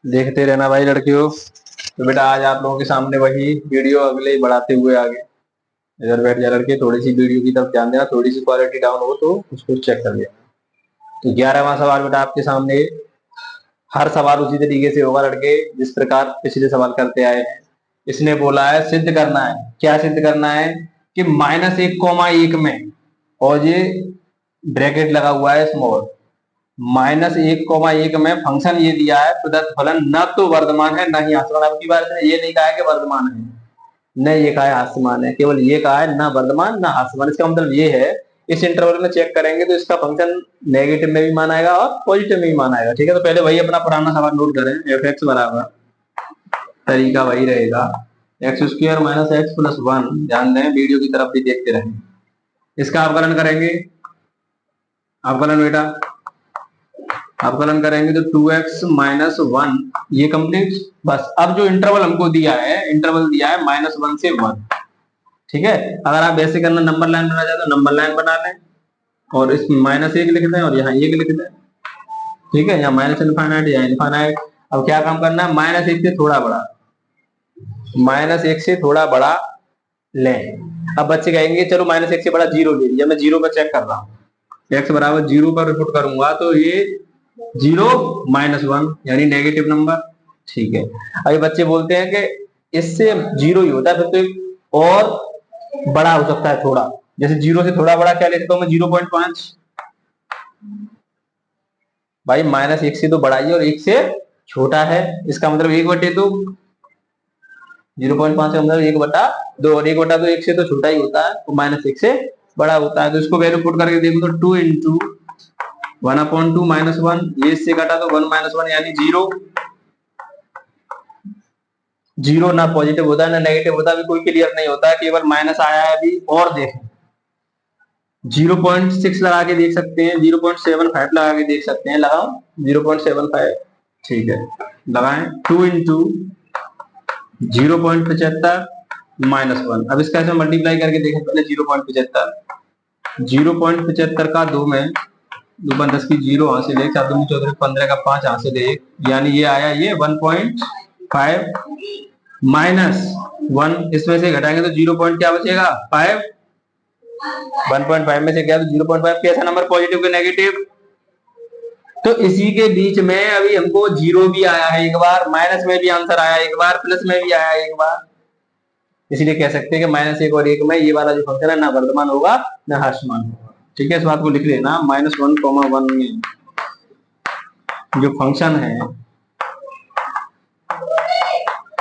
देखते रहना भाई लड़कियों। तो बेटा आज आप लोगों के सामने वही वीडियो अगले बढ़ाते हुए आगे। इधर बैठ जा लड़के, थोड़ी सी वीडियो की तरफ ध्यान देना, थोड़ी सी क्वालिटी डाउन हो तो उसको चेक कर लेना। तो 11वां सवाल बेटा आपके सामने। हर सवाल उसी तरीके से होगा लड़के जिस प्रकार पिछले सवाल करते आए हैं। इसने बोला है सिद्ध करना है। क्या सिद्ध करना है? कि -1,1 में, और ये ब्रैकेट लगा हुआ है स्मॉल, -1,1 में फंक्शन ये दिया है प्रदत्त फलन न तो वर्धमान है न ही हास्यमान। अब की बार ये नहीं कहा है कि वर्धमान है, न ये कहा है हास्यमान है, केवल ये कहा है न वर्धमान न हास्यमान। इसका मतलब ये है इस इंटरवल में चेक करेंगे तो इसका फंक्शन नेगेटिव में भी माना आएगा और पॉजिटिव में भी माना आएगा। ठीक है, तो पहले वही अपना पुराना सवाल नोट करें। एफ एक्स बराबर, तरीका वही रहेगा, x² - x+1। ध्यान दें, वीडियो की तरफ भी देखते रहें। इसका अवकलन करेंगे। अवकलन बेटा अवकलन करेंगे तो 2x - 1 ये कंप्लीट। बस अब जो इंटरवल हमको दिया है, इंटरवल दिया है -1 से 1। ठीक है, अगर आप वैसे करना नंबर लाइन बना जाए तो नंबर लाइन बना लें और इस -1 लिख दें और यहाँ 1 लिख दें। ठीक है, यहाँ -∞ या इनफाइनाइट। अब क्या काम करना है? -1 से थोड़ा बड़ा, -1 से थोड़ा बड़ा लें। अब बच्चे कहेंगे चलो -1 से बड़ा 0 ले लिया, मैं 0 पर चेक कर रहा हूँ, x बराबर 0 पर रिपोर्ट करूंगा तो ये 0 - 1 यानी नेगेटिव नंबर। ठीक है, अभी बच्चे बोलते हैं कि इससे 0 ही होता है, फिर तो और बड़ा हो सकता है थोड़ा। जैसे 0 से थोड़ा बड़ा क्या ले सकता हूँ मैं? 0.5। भाई -1 से तो बड़ा ही और 1 से छोटा है, इसका मतलब 1/2। 0.5 का मतलब 1/2, और 1/2 1 से तो छोटा ही होता है, तो -1 से बड़ा होता है। तो इसको वैल्यू पुट करके देखो तो 2 × 1/2 -1, ये इससे घटा तो 1 - 1 यानी 0। 0 ना पॉजिटिव होता है ना नेगेटिव होता है, अभी कोई क्लियर नहीं होता है, केवल माइनस आया है अभी। और देखें 0.6 लगा के देख सकते हैं, 0.75 लगा के देख सकते हैं। लगाओ 0.75। ठीक है, लगाएं 2 × 0.75 - 1। अब इसका ऐसे मल्टीप्लाई करके देखें पहले। 0.75, 0.75 का 2 में 2 10 की 0 हासिल 1, 4 दूनी 14, 15 का 5 हासिल 1, यानी ये आया ये 1.5 -1। इसमें से घटाएंगे तो 0. क्या बचेगा? 5। 1.5 में से क्या? तो 0.5। कैसा नंबर? पॉजिटिव के नेगेटिव? तो इसी के बीच में अभी हमको 0 भी आया है एक बार, माइनस में भी आंसर आया एक बार, प्लस में भी आया एक बार। इसलिए कह सकते हैं कि -1 और 1 में ये वाला जो फंक्शन है ना वर्धमान होगा ना हास्यमान होगा। ठीक है, इस बात को लिख लेना। -1, 1 में जो फंक्शन है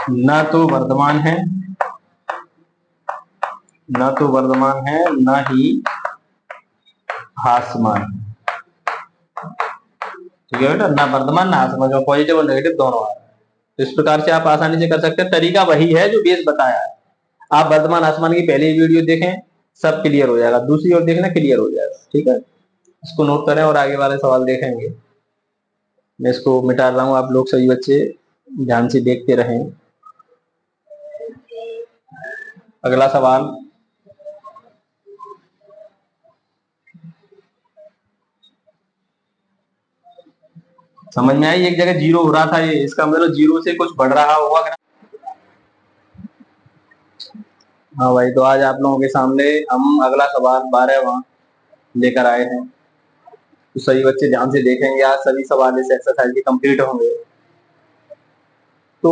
ना तो वर्धमान है, ना तो वर्धमान है ना ही हास्यमान। ठीक है बेटा, ना वर्धमान ना हास्यमान, जो पॉजिटिव और नेगेटिव दोनों आ रहा है। तो इस प्रकार से आप आसानी से कर सकते हैं। तरीका वही है जो बेस बताया है। आप वर्धमान हास्यमान की पहली वीडियो देखें, सब क्लियर हो जाएगा। दूसरी ओर देखना, क्लियर हो जाएगा। ठीक है, इसको नोट करें और आगे वाले सवाल देखेंगे। मैं इसको मिटा रहा हूं, आप लोग सभी बच्चे ध्यान से देखते रहें। अगला सवाल, समझ में आई? एक जगह 0 हो रहा था, ये इसका मतलब 0 से कुछ बढ़ रहा होगा। हाँ भाई, तो आज आप लोगों के सामने हम अगला सवाल 12वां लेकर आए हैं। तो सभी बच्चे ध्यान से देखेंगे, आज सभी सवाल इस एक्सरसाइज के कंप्लीट होंगे। तो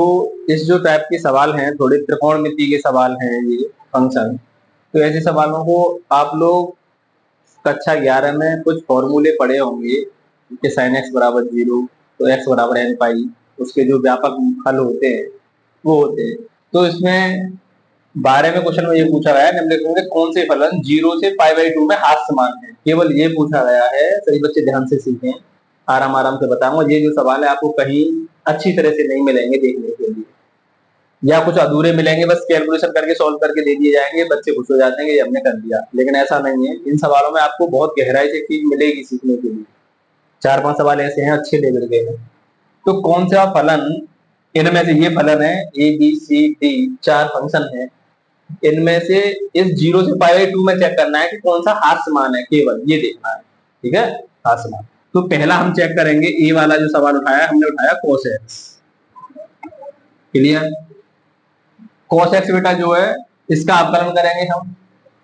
इस जो टाइप के सवाल हैं, थोड़े त्रिकोणमिति के सवाल हैं ये फंक्शन। तो ऐसे सवालों को आप लोग कक्षा 11 में कुछ फॉर्मूले पढ़े होंगे कि sin x बराबर 0, तो x बराबर n पाई, उसके जो व्यापक हल होते हैं वो होते हैं। तो इसमें 12 में क्वेश्चन में ये पूछा गया है, निम्नलिखित में कौन से फलन 0 से π/2 में हास्यमान है? केवल ये पूछा गया है। सभी बच्चे ध्यान से सीखें, आराम आराम से बताऊंगा। ये जो सवाल है आपको कहीं अच्छी तरह से नहीं मिलेंगे देखने के लिए, या कुछ अधूरे मिलेंगे, बस कैलकुलेशन करके सॉल्व करके दे दिए जाएंगे, बच्चे खुश हो जाते हैं कि हमने कर दिया। लेकिन ऐसा नहीं है, इन सवालों में आपको बहुत गहराई से चीज मिलेगी सीखने के लिए। 4-5 सवाल ऐसे हैं अच्छे लेवल के हैं। तो कौन सा फलन, इनमें से ये फलन है A B C D, 4 function है, इनमें से इस 0 से π/2 में चेक करना है कि कौन सा हास्यमान है, केवल ये देखना है। ठीक है, हास्यमान। तो पहला हम चेक करेंगे, ए वाला जो सवाल उठाया हमने, उठाया cos x। Clear. cos x बेटा जो है इसका अवकलन करेंगे हम,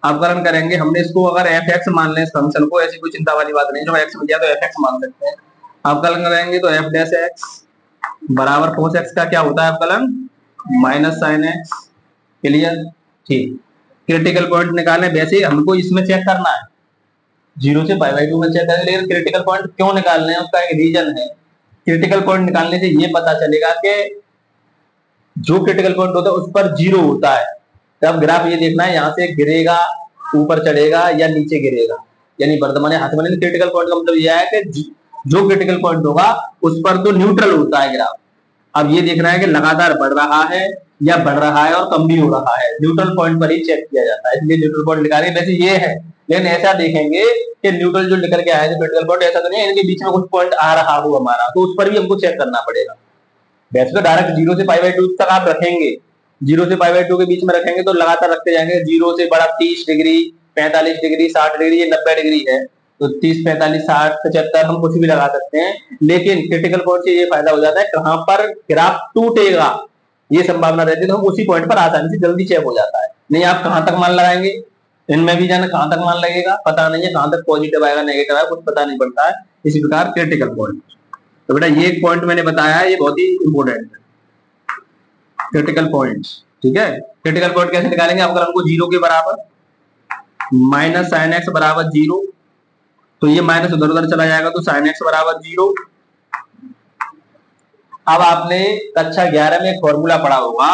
अवकलन करेंगे हमने इसको अगर एफ एक्स मान लें इस फंक्शन को, ऐसी कोई चिंता वाली बात नहीं, जो एक्स मिल गया तो एफ एक्स मान सकते हैं। अवकलन करेंगे तो एफ डैश एक्स बराबर cos x का क्या होता है अवकलन माइनस साइन एक्स। क्लियर, ठीक। क्रिटिकल पॉइंट निकालने, वैसे हमको इसमें चेक करना है 0 से π/2 में चेक करेंगे, लेकिन क्रिटिकल पॉइंट क्यों निकालने हैं उसका एक रीजन है। क्रिटिकल पॉइंट निकालने से ये पता चलेगा कि जो क्रिटिकल पॉइंट होता है उस पर 0 होता है। तब ग्राफ ये देखना है यहाँ से गिरेगा, ऊपर चढ़ेगा या नीचे गिरेगा, यानी वर्तमान हाथ में। क्रिटिकल पॉइंट का मतलब यह है कि जो क्रिटिकल पॉइंट होगा उस पर तो न्यूट्रल होता है ग्राफ। अब ये देखना है कि लगातार बढ़ रहा है या बढ़ रहा है और कम भी हो रहा है, न्यूट्रल पॉइंट पर ही चेक किया जाता है, इसलिए न्यूट्रल पॉइंट निकालेंगे। वैसे ये है, लेकिन ऐसा देखेंगे कि न्यूट्रल जो निकल के आया है क्रिटिकल पॉइंट, ऐसा तो नहीं है इनके बीच में कुछ पॉइंट आ रहा हो हमारा, तो उस पर भी हमको चेक करना पड़ेगा। वैसे तो डायरेक्ट 0 से π/2 तक आप रखेंगे, 0 से π/2 के बीच में रखेंगे तो लगातार रखते जाएंगे। 0 से बड़ा 30 डिग्री, 45 डिग्री, 60 डिग्री, ये 90 डिग्री है, तो 30, 45, 60, 75 हम कुछ भी लगा सकते हैं। लेकिन क्रिटिकल पॉइंट से ये फायदा हो जाता है कहां पर ग्राफ टूटेगा ये संभावना रहती है, तो हम उसी पॉइंट पर आसानी से जल्दी चेक हो जाता है। नहीं आप कहां तक मान लगाएंगे, इनमें भी जाना कहां तक मान लगेगा पता नहीं है, कहां तक पॉजिटिव आएगा नेगेटिव आएगा कुछ पता नहीं पड़ता है। इसी प्रकार क्रिटिकल पॉइंट, तो बेटा ये एक पॉइंट मैंने बताया है, ये बहुत ही इंपॉर्टेंट है क्रिटिकल पॉइंट। ठीक है, क्रिटिकल पॉइंट कैसे निकालेंगे, अवकलन को 0 के बराबर माइनस साइन एक्स बराबर 0, तो ये माइनस उधर उधर चला जाएगा तो साइन एक्स बराबर 0। अब आपने कक्षा 11 में एक फॉर्मूला पढ़ा होगा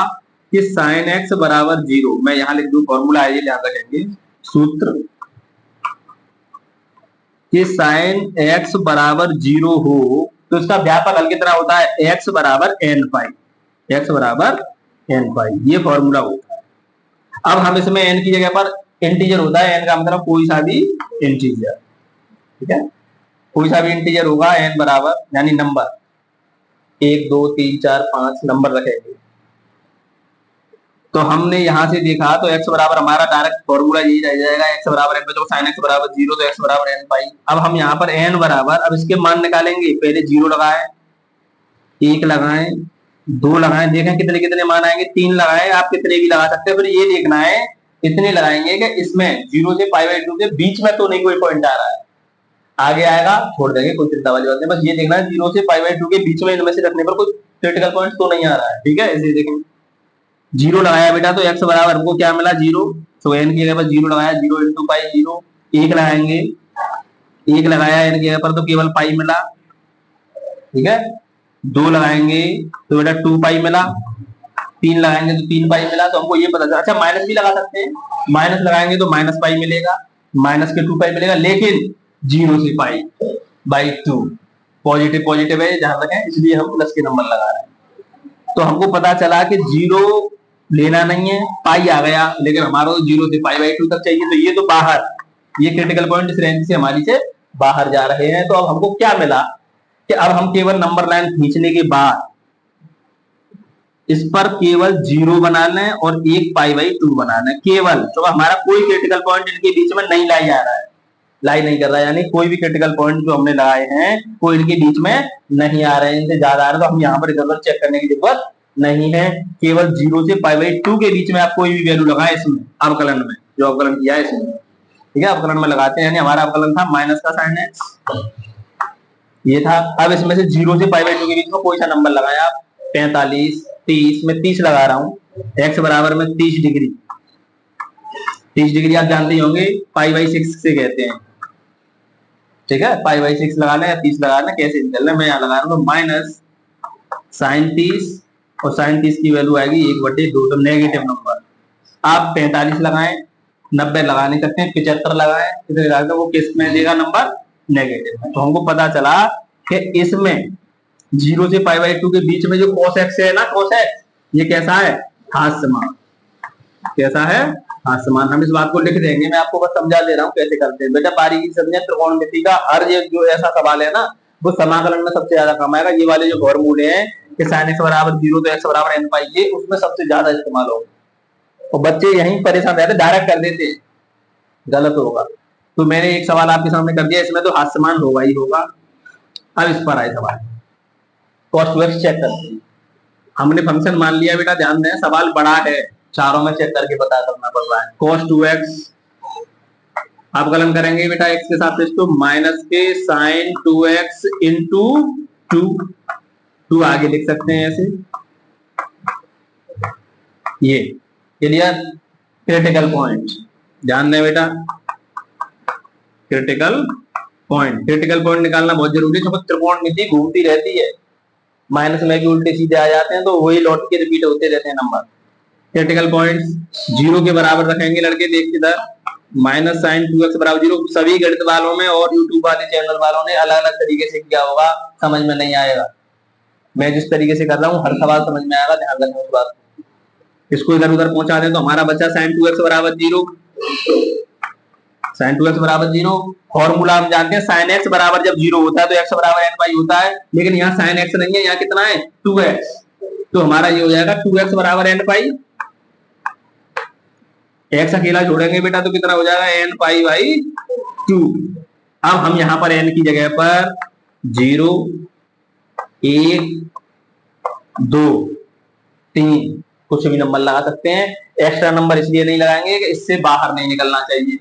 कि साइन एक्स बराबर 0, मैं यहां लिख दूं फॉर्मूला है, ये ध्यान रखेंगे सूत्र, कि साइन एक्स बराबर 0 हो तो इसका व्यापक हल कितना होता है, एक्स बराबर एन पाई, एक्स बराबर एन पाई, ये फॉर्मूला होता है। अब हम इसमें एन की जगह पर इंटीजर होता है, एन का मतलब कोई सा भी इंटीजर, ठीक है, कोई सा भी इंटीजर होगा एन बराबर, यानी नंबर 1 2 3 4 5 नंबर रखेंगे। तो हमने यहां से देखा तो x बराबर हमारा डायरेक्ट फॉर्मूला यही रह जाएगा, x बराबर n, तो sin x बराबर 0, तो x बराबर n पाई। अब हम यहाँ पर n बराबर, अब इसके मान निकालेंगे, पहले 0 लगाए, 1 लगाए, 2 लगाए, देखें कितने कितने मान आएंगे, 3 लगाए, आप कितने भी लगा सकते हैं। फिर ये देखना है इतने लगाएंगे कि इसमें 0 से π/2 के बीच में तो नहीं कोई पॉइंट आ रहा है, आगे आएगा छोड़ देंगे, कोई चिंता वाली बात नहीं। बस ये देखना है 0 से π/2 के बीच में इनमें से रखने पर कोई क्रिटिकल पॉइंट तो नहीं आ रहा है। ठीक है, ऐसे देखेंगे 0 लगाया बेटा तो x बराबर हमको क्या मिला 0, तो n की जगह पर 0 लगाया, 0 इंटू पाई 0, 1 लगाएंगे, 1 लगाया n की जगह पर तो केवल पाई मिला, ठीक है, 2 लगाएंगे तो बेटा 2 पाई मिला, 3 लगाएंगे तो 3 पाई मिला, तो हमको ये पता चला। अच्छा माइनस भी लगा सकते हैं, माइनस लगाएंगे तो माइनस पाई मिलेगा, माइनस के 2 पाई मिलेगा, लेकिन 0 से पाई बाई 2 पॉजिटिव पॉजिटिव है ध्यान रखें, इसलिए हम प्लस के नंबर लगा रहे हैं। तो हमको पता चला कि 0 लेना नहीं है, पाई आ गया, लेकिन हमारा 0 से π/2 तक चाहिए, तो ये तो बाहर, ये क्रिटिकल पॉइंट इस रेंज से हमारी से बाहर जा रहे हैं। तो अब हमको क्या मिला कि अब हम केवल नंबर लाइन खींचने के बाद इस पर केवल 0 बनाना है और 1 π/2 बनाना है केवल, तो हमारा कोई क्रिटिकल पॉइंट इनके बीच में नहीं लाई जा रहा है, लाई नहीं कर रहा है, यानी कोई भी क्रिटिकल पॉइंट जो हमने लगाए हैं वो इनके बीच में नहीं आ रहे हैं, इनसे ज्यादा आ रहे हैं, तो हम यहाँ पर इधर चेक करने की जरूरत नहीं है। केवल 0 से π/2 के बीच में आप कोई भी वैल्यू लगाए इसमें अवकलन में, जो अवकलन किया है इसमें, ठीक है, अवकलन में लगाते हैं, यानी हमारा अवकलन था माइनस का साइन एक्स, ये था। अब इसमें से 0 से π/2 के बीच में कोई सा नंबर लगाया आप, 45, 30, मैं 30 लगा रहा हूँ, एक्स बराबर में 30 डिग्री, 30 डिग्री आप जानते ही होंगे π/6 से कहते हैं, ठीक है, π/6 लगाना या 30 लगाना कैसे निकलना, मैं यहाँ लगा रहा हूँ माइनस साइन 30, और साइन 30 की वैल्यू आएगी 1/2, तो नेगेटिव नंबर। आप 45 लगाएं, 90 लगा नहीं सकते, 75 लगाएं, कितने लगाएंगे वो किस में देगा नंबर, नेगेटिव में। तो हमको पता चला कि इसमें 0 से π/2 के बीच में जो cos x है ना, cos x ये कैसा है, हास्यमान, कैसा है, हास्यमान। हम इस बात को लिख देंगे, मैं आपको बस समझा दे रहा हूँ कैसे करते हैं बेटा, बारीकी से समझे। त्रिकोणमिति का हर ये जो ऐसा सवाल है ना वो समाकलन में सबसे ज्यादा काम आएगा। ये वाले जो फॉर्मूले हैं कि sin x बराबर 0 तो x बराबर n पाई, ये उसमें सबसे ज्यादा इस्तेमाल होगा, और बच्चे यहीं परेशान रहते, डायरेक्ट कर देते, गलत होगा। तो मैंने एक सवाल आपके सामने कर दिया, इसमें तो हास्यमान होगा ही होगा। अब इस पर आए सवाल, cos 2x चेक करते हैं। हमने फंक्शन मान लिया बेटा, ध्यान दें सवाल बड़ा है, चारों में चेक करके पता करना पड़ रहा है। cos 2x अवकलन करेंगे बेटा x के साथ तो माइनस के sin 2x इंटू 2 आगे लिख सकते हैं ऐसे, ये क्लियर। क्रिटिकल पॉइंट ध्यान दें बेटा, क्रिटिकल पॉइंट निकालना बहुत जरूरी है, त्रिकोणमिति घूमती रहती है, माइनस में भी उल्टे सीधे आ जाते हैं तो वही लौट के रिपीट होते रहते हैं नंबर। क्रिटिकल पॉइंट्स 0 के बराबर रखेंगे लड़के, देख इधर माइनस साइन 2x बराबर 0। सभी गणित वालों में और यूट्यूब वाले चैनल वालों ने अलग अलग तरीके से किया होगा, समझ में नहीं आएगा। मैं जिस तरीके से कर रहा हूँ हर सवाल समझ में आएगा, ध्यान रखना उस बात। इसको इधर उधर पहुंचा दें तो हमारा बच्चा साइन 2x बराबर 0, साइन 2x बराबर 0। फॉर्मूला हम जानते हैं साइन x बराबर जब 0 होता है तो x बराबर n पाई होता है, लेकिन यहाँ साइन x नहीं है, यहाँ कितना है 2x, तो हमारा ये हो जाएगा 2x बराबर n पाई। x अकेला जोड़ेंगे बेटा तो कितना हो जाएगा n पाई बाई 2। अब हम यहाँ पर n की जगह पर 0 1 2 3 कुछ भी नंबर लगा सकते हैं। एक्स्ट्रा नंबर इसलिए नहीं लगाएंगे कि इससे बाहर नहीं निकलना चाहिए।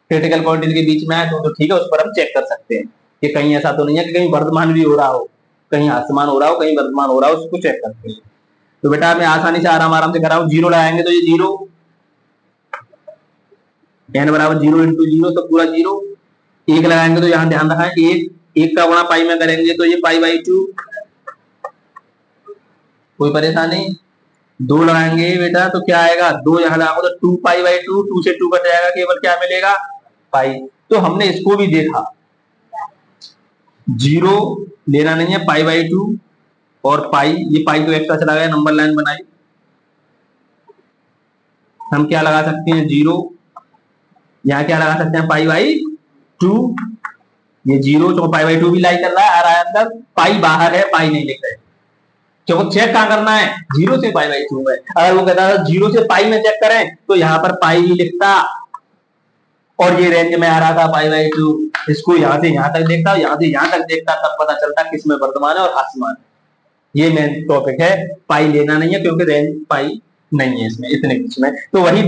क्रिटिकल पॉइंट इनके बीच में है तो ठीक है, उस पर हम चेक कर सकते हैं कि कहीं ऐसा तो नहीं है कि कहीं वर्धमान भी हो रहा हो, कहीं आसमान हो रहा हो, कहीं वर्धमान हो रहा हो, उसको चेक करते हैं। तो बेटा मैं आसानी से आराम से कर रहा हूँ। 0 लगाएंगे तो ये 0, n बराबर 0 इंटू 0 तो पूरा 0। 1 लगाएंगे तो यहाँ ध्यान रखा है 1 का गुणा पाई में करेंगे तो ये पाई बाई 2, कोई परेशानी। 2 लगाएंगे बेटा तो क्या आएगा, 2 यहाँ लगाओ तो 2 पाई बाई 2, 2 से 2 कट जाएगा, केवल क्या मिलेगा पाई। तो हमने इसको भी देखा, 0 लेना नहीं है, पाई बाई 2 और पाई, ये पाई तो एक्स्ट्रा चला गया, नंबर लाइन बनाई। हम क्या लगा सकते हैं 0, यहाँ क्या लगा सकते हैं पाई बाई 2, ये 0 तो पाई बाई 2 भी लाई कर रहा है, आ रहा है अंदर, पाई बाहर है, पाई नहीं लिख रहे, क्योंकि चेक कहां करना है 0 से पाई बाई 2 में। अगर वो कहता था 0 से पाई में चेक करें तो यहाँ पर पाई ही लिखता और ये रेंज में आ रहा था पाई बाई 2, इसको यहाँ से यहाँ तक देखता, यहाँ से यहाँ तक देखता, तब पता चलता किसमें वर्तमान है और आसमान। ये मेन टॉपिक है, पाई लेना नहीं है क्योंकि रेंज पाई नहीं है इसमें, इतने बीच में। तो वही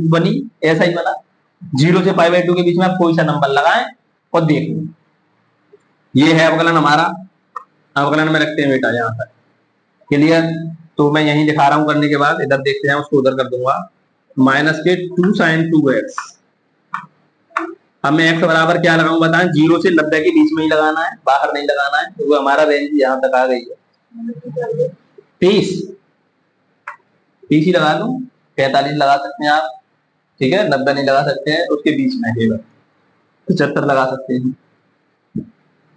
बनी, ऐसा ही बना, 0 से पाई बाई 2 के बीच में आप कोई सा नंबर लगाएं और देख लो। ये है अवकलन हमारा, अवकलन में रखते हैं बेटा यहाँ तक, क्लियर। तो मैं यही दिखा रहा हूँ, करने के बाद इधर देखते हैं, उसको उधर कर दूंगा। माइनस के 2 साइन 2x, अब मैं x बराबर क्या लगाऊं बताएं, 0 से 90 के बीच में ही लगाना है, बाहर नहीं लगाना है, तो हमारा रेंज यहाँ तक आ गई है 30 ही लगा दूं, 45 लगा सकते हैं आप, ठीक है, 90 नहीं लगा सकते हैं, उसके बीच में केवल 75 लगा सकते हैं।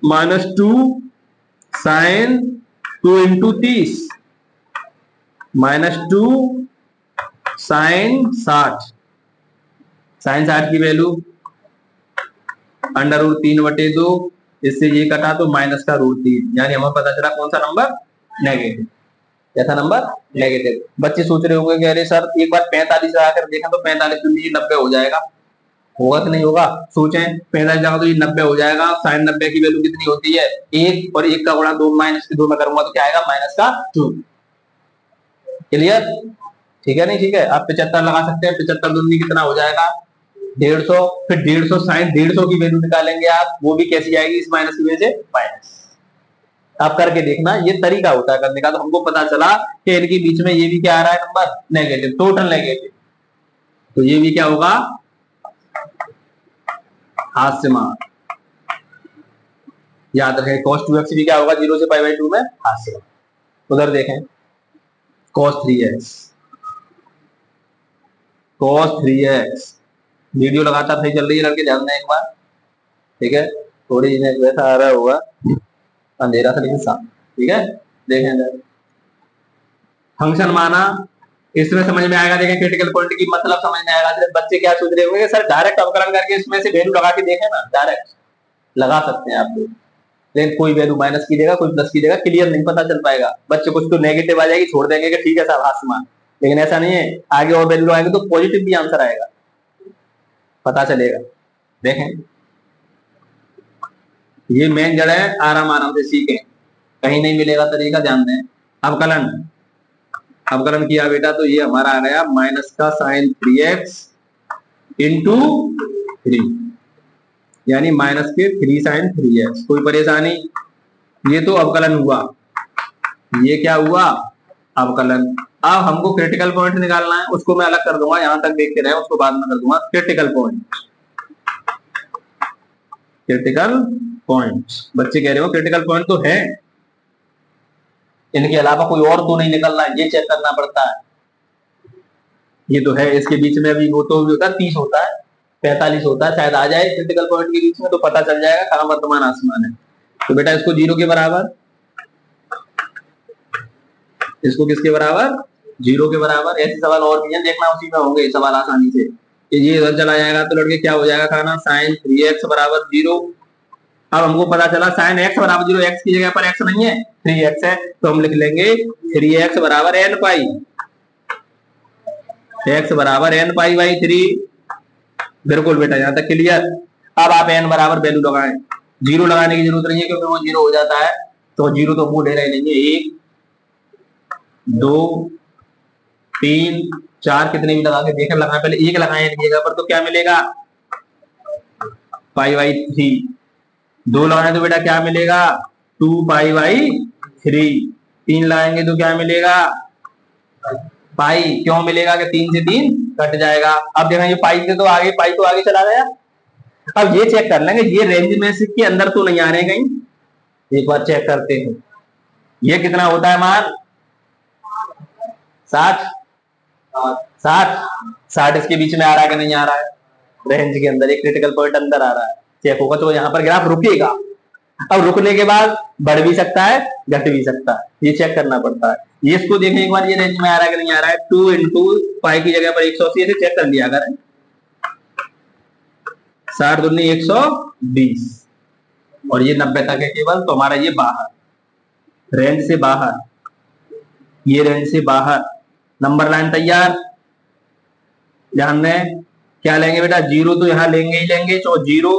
-2 साइन 2 इंटू 30 -2 साइन 60, साइन 60 की वैल्यू अंडर रूट 3/2, इससे ये कटा तो माइनस का रूट 3, यानी हमें पता चला कौन सा नंबर नेगेटिव, कैसा नंबर नेगेटिव। बच्चे सोच रहे होंगे कि अरे सर एक बार 45 लगाकर देखा तो 45 तो ये 90 हो जाएगा, होगा कि नहीं होगा, सोचें 45 लगा तो ये 90 हो जाएगा। साइन 90 की वैल्यू कितनी होती है 1, और 1 का गुणा 2 माइनस के 2 में करूंगा तो क्या आएगा -2। क्लियर, ठीक है नहीं ठीक है। आप 75 लगा सकते हैं, 75 दूनी कितना हो जाएगा 150, फिर 150 साइन 150 की वैल्यू निकालेंगे आप, वो भी कैसी आएगी इस माइनस की वजह से माइनस। आप करके देखना, ये तरीका होता है करने का। तो हमको पता चला कि इनके बीच में ये भी क्या आ रहा है नंबर नेगेटिव, टोटल नेगेटिव, तो ये भी क्या होगा हाथ से मार, याद रखें। cos 2x भी क्या होगा 0 से पाई बाई 2 में हाथ से। उधर देखें cos 3x, cos 3x video लगातार सही चल रही है लड़के, ध्यान दें एक बार, ठीक है। थोड़ी इन्हें वैसा आ रहा होगा, अंधेरा था लेकिन साफ, ठीक है। देखें फंक्शन माना, इसमें समझ में आएगा। देखें क्रिटिकल पॉइंट की मतलब समझ में आएगा। बच्चे क्या सोच रहे होंगे सर डायरेक्ट अवकलन करके इसमें से वैल्यू लगा के देखें ना, डायरेक्ट लगा सकते हैं आप लोग, लेकिन कोई वैल्यू माइनस की देगा, कोई प्लस की देगा, क्लियर नहीं पता चल पाएगा। बच्चे कुछ तो नेगेटिव आ जाएगी, छोड़ देंगे कि ठीक है साहब आसमान, लेकिन ऐसा नहीं है, आगे और वैल्यू लगाएंगे तो पॉजिटिव भी आंसर आएगा, पता चलेगा। देखें ये मेन जड़ है, आराम आराम से सीखें, कहीं नहीं मिलेगा तरीका, ध्यान दें। अवकलन अवकलन किया बेटा तो ये हमारा आ गया माइनस का साइन 3x इंटू 3, यानी माइनस के 3 साइन 3x। कोई परेशानी? ये तो अवकलन हुआ, ये क्या हुआ? अवकलन। अब हमको क्रिटिकल पॉइंट निकालना है, उसको मैं अलग कर दूंगा, यहां तक देखते रहे, उसको बाद में कर दूंगा। क्रिटिकल पॉइंट, क्रिटिकल पॉइंट, बच्चे कह रहे हो क्रिटिकल पॉइंट तो है, इनके अलावा कोई और तो नहीं निकल रहा है, ये चेक करना पड़ता है। ये तो है, इसके बीच में अभी वो तो होता है 30 होता है, 45 होता है, शायद आ जाए क्रिटिकल पॉइंट के बीच में, तो पता चल जाएगा कहां वर्तमान आसमान है। तो बेटा इसको 0 के बराबर, इसको किसके बराबर? 0 के बराबर। ऐसे सवाल और भी हैं, देखना उसी में होंगे सवाल आसानी से। ये इधर चला जाएगा तो लड़के क्या हो जाएगा खाना, साइन 3x बराबर 0। अब हमको पता चला साइन x बराबर 0, x की जगह पर x नहीं है, 3x है, तो हम लिख लेंगे 3x बराबर n पाई, x बराबर n पाई बाई 3। बिल्कुल बेटा, यहां तक क्लियर। अब आप n बराबर वैल्यू लगाएं, 0 लगाने की जरूरत नहीं है क्योंकि वो 0 हो जाता है, तो 0 तो वो ले लेंगे, 1 2 3 4, कितने भी लगा के देखें, लगाए पहले 1 लगाए इनकी जगह पर, तो क्या मिलेगा? Pi by 3। 2 लगाए तो बेटा क्या मिलेगा? 2 पाई बाई 3। 3 लगाएंगे तो क्या मिलेगा? पाई। क्यों मिलेगा कि 3 से 3 कट जाएगा। अब देखेंगे पाई से तो आगे, पाई तो आगे चला गया। अब ये चेक कर लेंगे ये रेंज में से के अंदर तो नहीं आ रहे कहीं, एक बार चेक करते हैं। ये कितना होता है मान? 60 60 इसके बीच में आ रहा है कि नहीं आ रहा है? रेंज के अंदर, एक क्रिटिकल पॉइंट अंदर आ रहा है, चेक होगा तो यहाँ पर ग्राफ रुकेगा। अब रुकने के बाद बढ़ भी सकता है, घट भी सकता है, ये चेक करना पड़ता है। ये इसको देखें एक बार, ये रेंज में आ रहा है कि नहीं आ रहा है। 2 इंटू पाई की जगह पर 180 से चेक कर लिया करें, 60 दूनी 120, और ये 90 तक है केवल, तो हमारा ये बाहर, रेंज से बाहर, ये रेंज से बाहर। नंबर लाइन तैयार। ध्यान में क्या लेंगे बेटा? 0 तो यहाँ लेंगे ही लेंगे, तो 0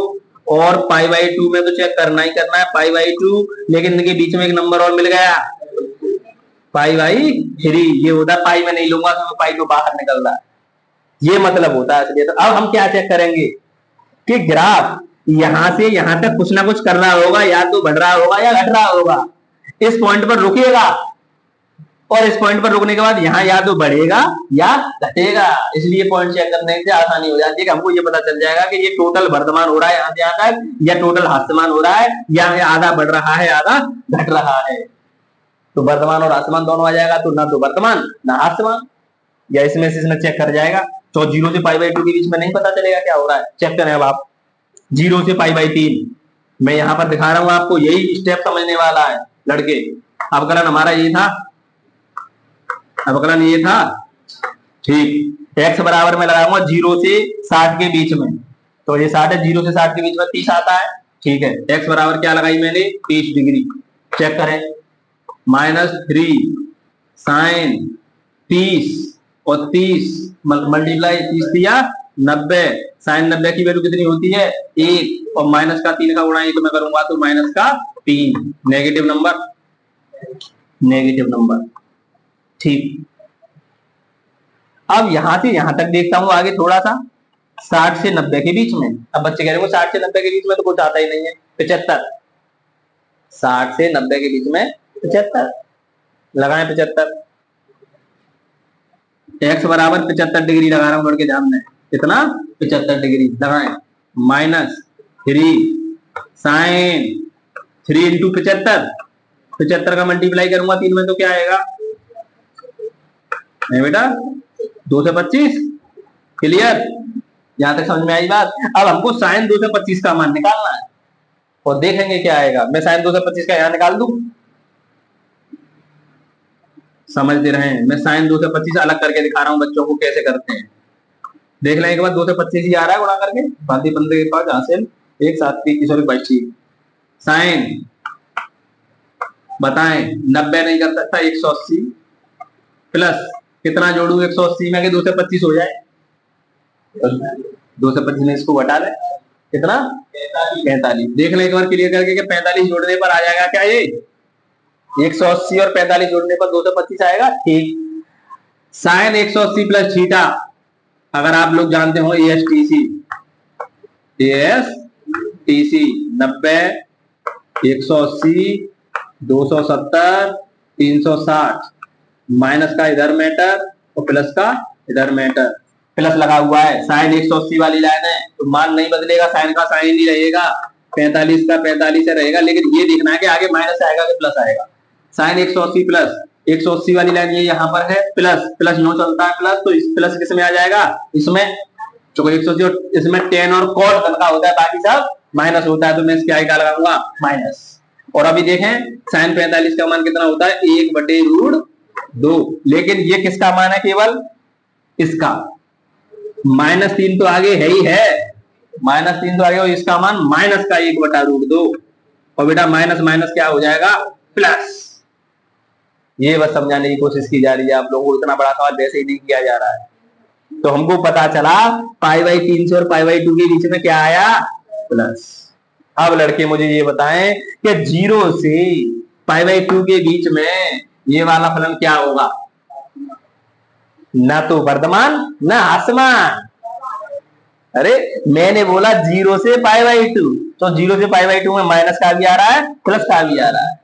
और पाई बाई 2 में तो चेक करना ही करना है, पाई बाई 2, लेकिन इनके बीच में एक नंबर और मिल गया, पाई बाई 3। ये होता है, पाई में नहीं लूंगा तो पाई को बाहर निकल रहा है, ये मतलब होता है इसलिए। तो अब हम क्या चेक करेंगे कि ग्राफ यहां से यहां तक कुछ ना कुछ कर रहा होगा, या तो बढ़ रहा होगा या घट रहा होगा। इस पॉइंट पर रुकेगा, और इस पॉइंट पर रुकने के बाद यहाँ या तो बढ़ेगा या घटेगा। इसलिए पॉइंट चेक करने से आसानी हो जाती है कि हमको ये पता चल जाएगा कि ये टोटल वर्तमान हो रहा है यहाँ से यहाँ तक, या टोटल हास्यमान हो रहा है, या आधा बढ़ रहा है आधा घट रहा है। तो वर्तमान और हास्यमान दोनों आ जाएगा, तो ना तो वर्तमान ना हास्यमान, या इसमें से इसमें चेक कर जाएगा। तो 0 से पाई बाई 2 के बीच में नहीं पता चलेगा क्या हो रहा है, चेक करें अब आप। 0 से पाई बाई 3 मैं यहाँ पर दिखा रहा हूँ आपको, यही स्टेप समझने वाला है लड़के। अवकलन हमारा ये था, अवकलन ये था, ठीक। x बराबर में लगाऊंगा 0 से 60 के बीच में, तो ये 60 है, 0 से 60 के बीच में 30 आता है, ठीक है। x बराबर क्या लगाई मैंने? 30 डिग्री। चेक करें, -3 साइन 30 और 30 मल्टीप्लाई 30 दिया 90, साइन 90 की वैल्यू कितनी होती है? 1, और माइनस का 3 का गुणा 1 में करूंगा तो माइनस का 3, नेगेटिव नंबर, नेगेटिव नंबर, ठीक। अब यहां से यहां तक देखता हूं आगे थोड़ा सा, 60 से 90 के बीच में। अब बच्चे कह रहे हैं 60 से 90 के बीच में तो कुछ आता ही नहीं है, 75, 60 से 90 के बीच में 75 लगाएं, 75। x बराबर 75 डिग्री लगा रहा हूं, लड़के ध्यान में, कितना? 75 डिग्री लगाएं, -3 साइन 3 इंटू 75, 75 का मल्टीप्लाई करूंगा 3 में तो क्या आएगा? नहीं बेटा, 2 से 25, क्लियर? यहां तक समझ में आई बात। अब हमको साइन 2 से 25 का मान निकालना है, और देखेंगे क्या आएगा। मैं साइन 2 से 25 का यहां निकाल दूं, समझते रहे। मैं साइन 2 से 25 अलग करके दिखा रहा हूं बच्चों को कैसे करते हैं। देख लेने के बाद 2 से 25 ही आ रहा है गुणा करके, बाकी बंदे के पास हासिल 1 7 30 और 22। साइन बताएं 90 नहीं कर सकता, 180 प्लस कितना जोड़ू 180 में, 2 से 25 हो जाए, 2 से 25 में इसको घटा ले, कितना? 45। देख ले एक बार क्लियर करके कि 45 जोड़ने पर आ जाएगा क्या? ये 180 और 45 जोड़ने पर 2 से 25 आएगा, ठीक। साइन 180 प्लस थीटा, अगर आप लोग जानते हो ASTC 90, 180, 270, 360, माइनस का इधर मैटर और प्लस का इधर मैटर, प्लस लगा हुआ है। साइन 180 वाली लाइन है तो मान नहीं बदलेगा, साइन का साइन ही रहेगा, 45 का 45 रहेगा, लेकिन ये देखना है कि आगे माइनस आएगा कि प्लस आएगा। साइन 180 प्लस 180 वाली लाइन ये यहाँ पर है, प्लस प्लस नो चलता है प्लस, तो इस प्लस किस में आ जाएगा, इसमें 180, इसमें टेन और कॉट का होता है, बाकी सब माइनस होता है, तो मैं इसके आगे क्या लगाऊंगा, माइनस। और अभी देखें साइन 45 का मान कितना होता है, 1/√2, लेकिन ये किसका मान है, केवल इसका। -3 तो आगे है ही है, -3 तो आगे, और इसका मान माइनस का 1/√2, और बेटा माइनस माइनस क्या हो जाएगा, प्लस। ये बस समझाने की कोशिश की जा रही है आप लोगों को, इतना बड़ा सवाल वैसे ही नहीं किया जा रहा है। तो हमको पता चला π/3 से और π/2 के बीच में क्या आया, प्लस। अब लड़के मुझे ये बताएं कि 0 से π/2 के बीच में ये वाला फलन क्या होगा, ना तो वर्धमान ना ह्रासमान। अरे मैंने बोला 0 से π/2, तो 0 से π/2 में माइनस का भी आ रहा है, प्लस का भी आ रहा है।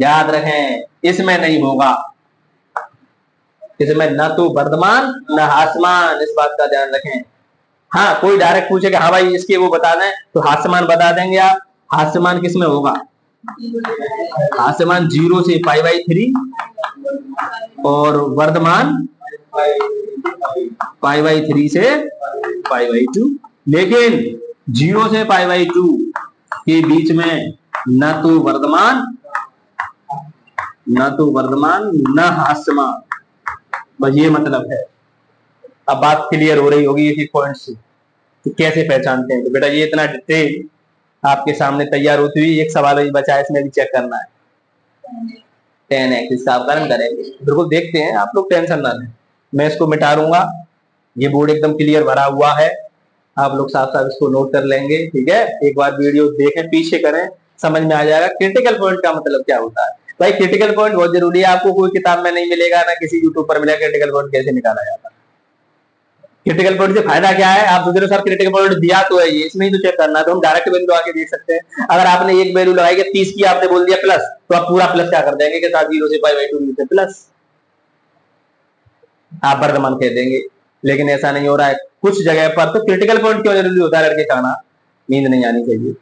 याद रखें इसमें नहीं होगा, इसमें ना तो वर्धमान ना ह्रासमान, इस बात का ध्यान रखें। हाँ कोई डायरेक्ट पूछे कि हाँ भाई इसके वो बता दें, तो ह्रासमान बता देंगे आप। ह्रासमान किस में होगा, ह्रासमान 0 से π/3 और वर्धमान π/3 से π/2, लेकिन 0 से π/2 के बीच में न तो वर्धमान न ह्रासमान, बस ये मतलब है। अब बात क्लियर हो रही होगी इसी पॉइंट से कि कैसे पहचानते हैं। तो बेटा ये इतना डिटेल आपके सामने तैयार होती हुई एक सवाल ही बचा है, इसमें भी चेक करना है। 10x इसका अवकलन करेंगे, बिल्कुल देखते हैं, आप लोग टेंशन ना लें, मैं इसको मिटा दूंगा। ये बोर्ड एकदम क्लियर भरा हुआ है, आप लोग साफ साफ इसको नोट कर लेंगे, ठीक है। एक बार वीडियो देखें, पीछे करें, समझ में आ जाएगा क्रिटिकल पॉइंट का मतलब क्या होता है। भाई क्रिटिकल पॉइंट बहुत जरूरी है, आपको कोई किताब में नहीं मिलेगा, ना किसी यूट्यूब पर मिलेगा क्रिटिकल पॉइंट कैसे निकाला जाता है। क्रिटिकल पॉइंट से फायदा क्या है, आप सोच रहे हो सर क्रिटिकल पॉइंट दिया तो है, ये इसमें ही तो चेक करना है, तो हम डायरेक्ट वैल्यू आके देख सकते हैं। अगर आपने एक वैल्यू लगाई कि 30 की, आपने बोल दिया प्लस, तो आप पूरा प्लस क्या कर देंगे कि 0 से π/2 प्लस, आप वर्धमान कह देंगे। लेकिन ऐसा नहीं हो रहा है कुछ जगह पर। तो क्रिटिकल पॉइंट क्यों जरूरी होता है लड़के, कहना नींद नहीं आनी चाहिए।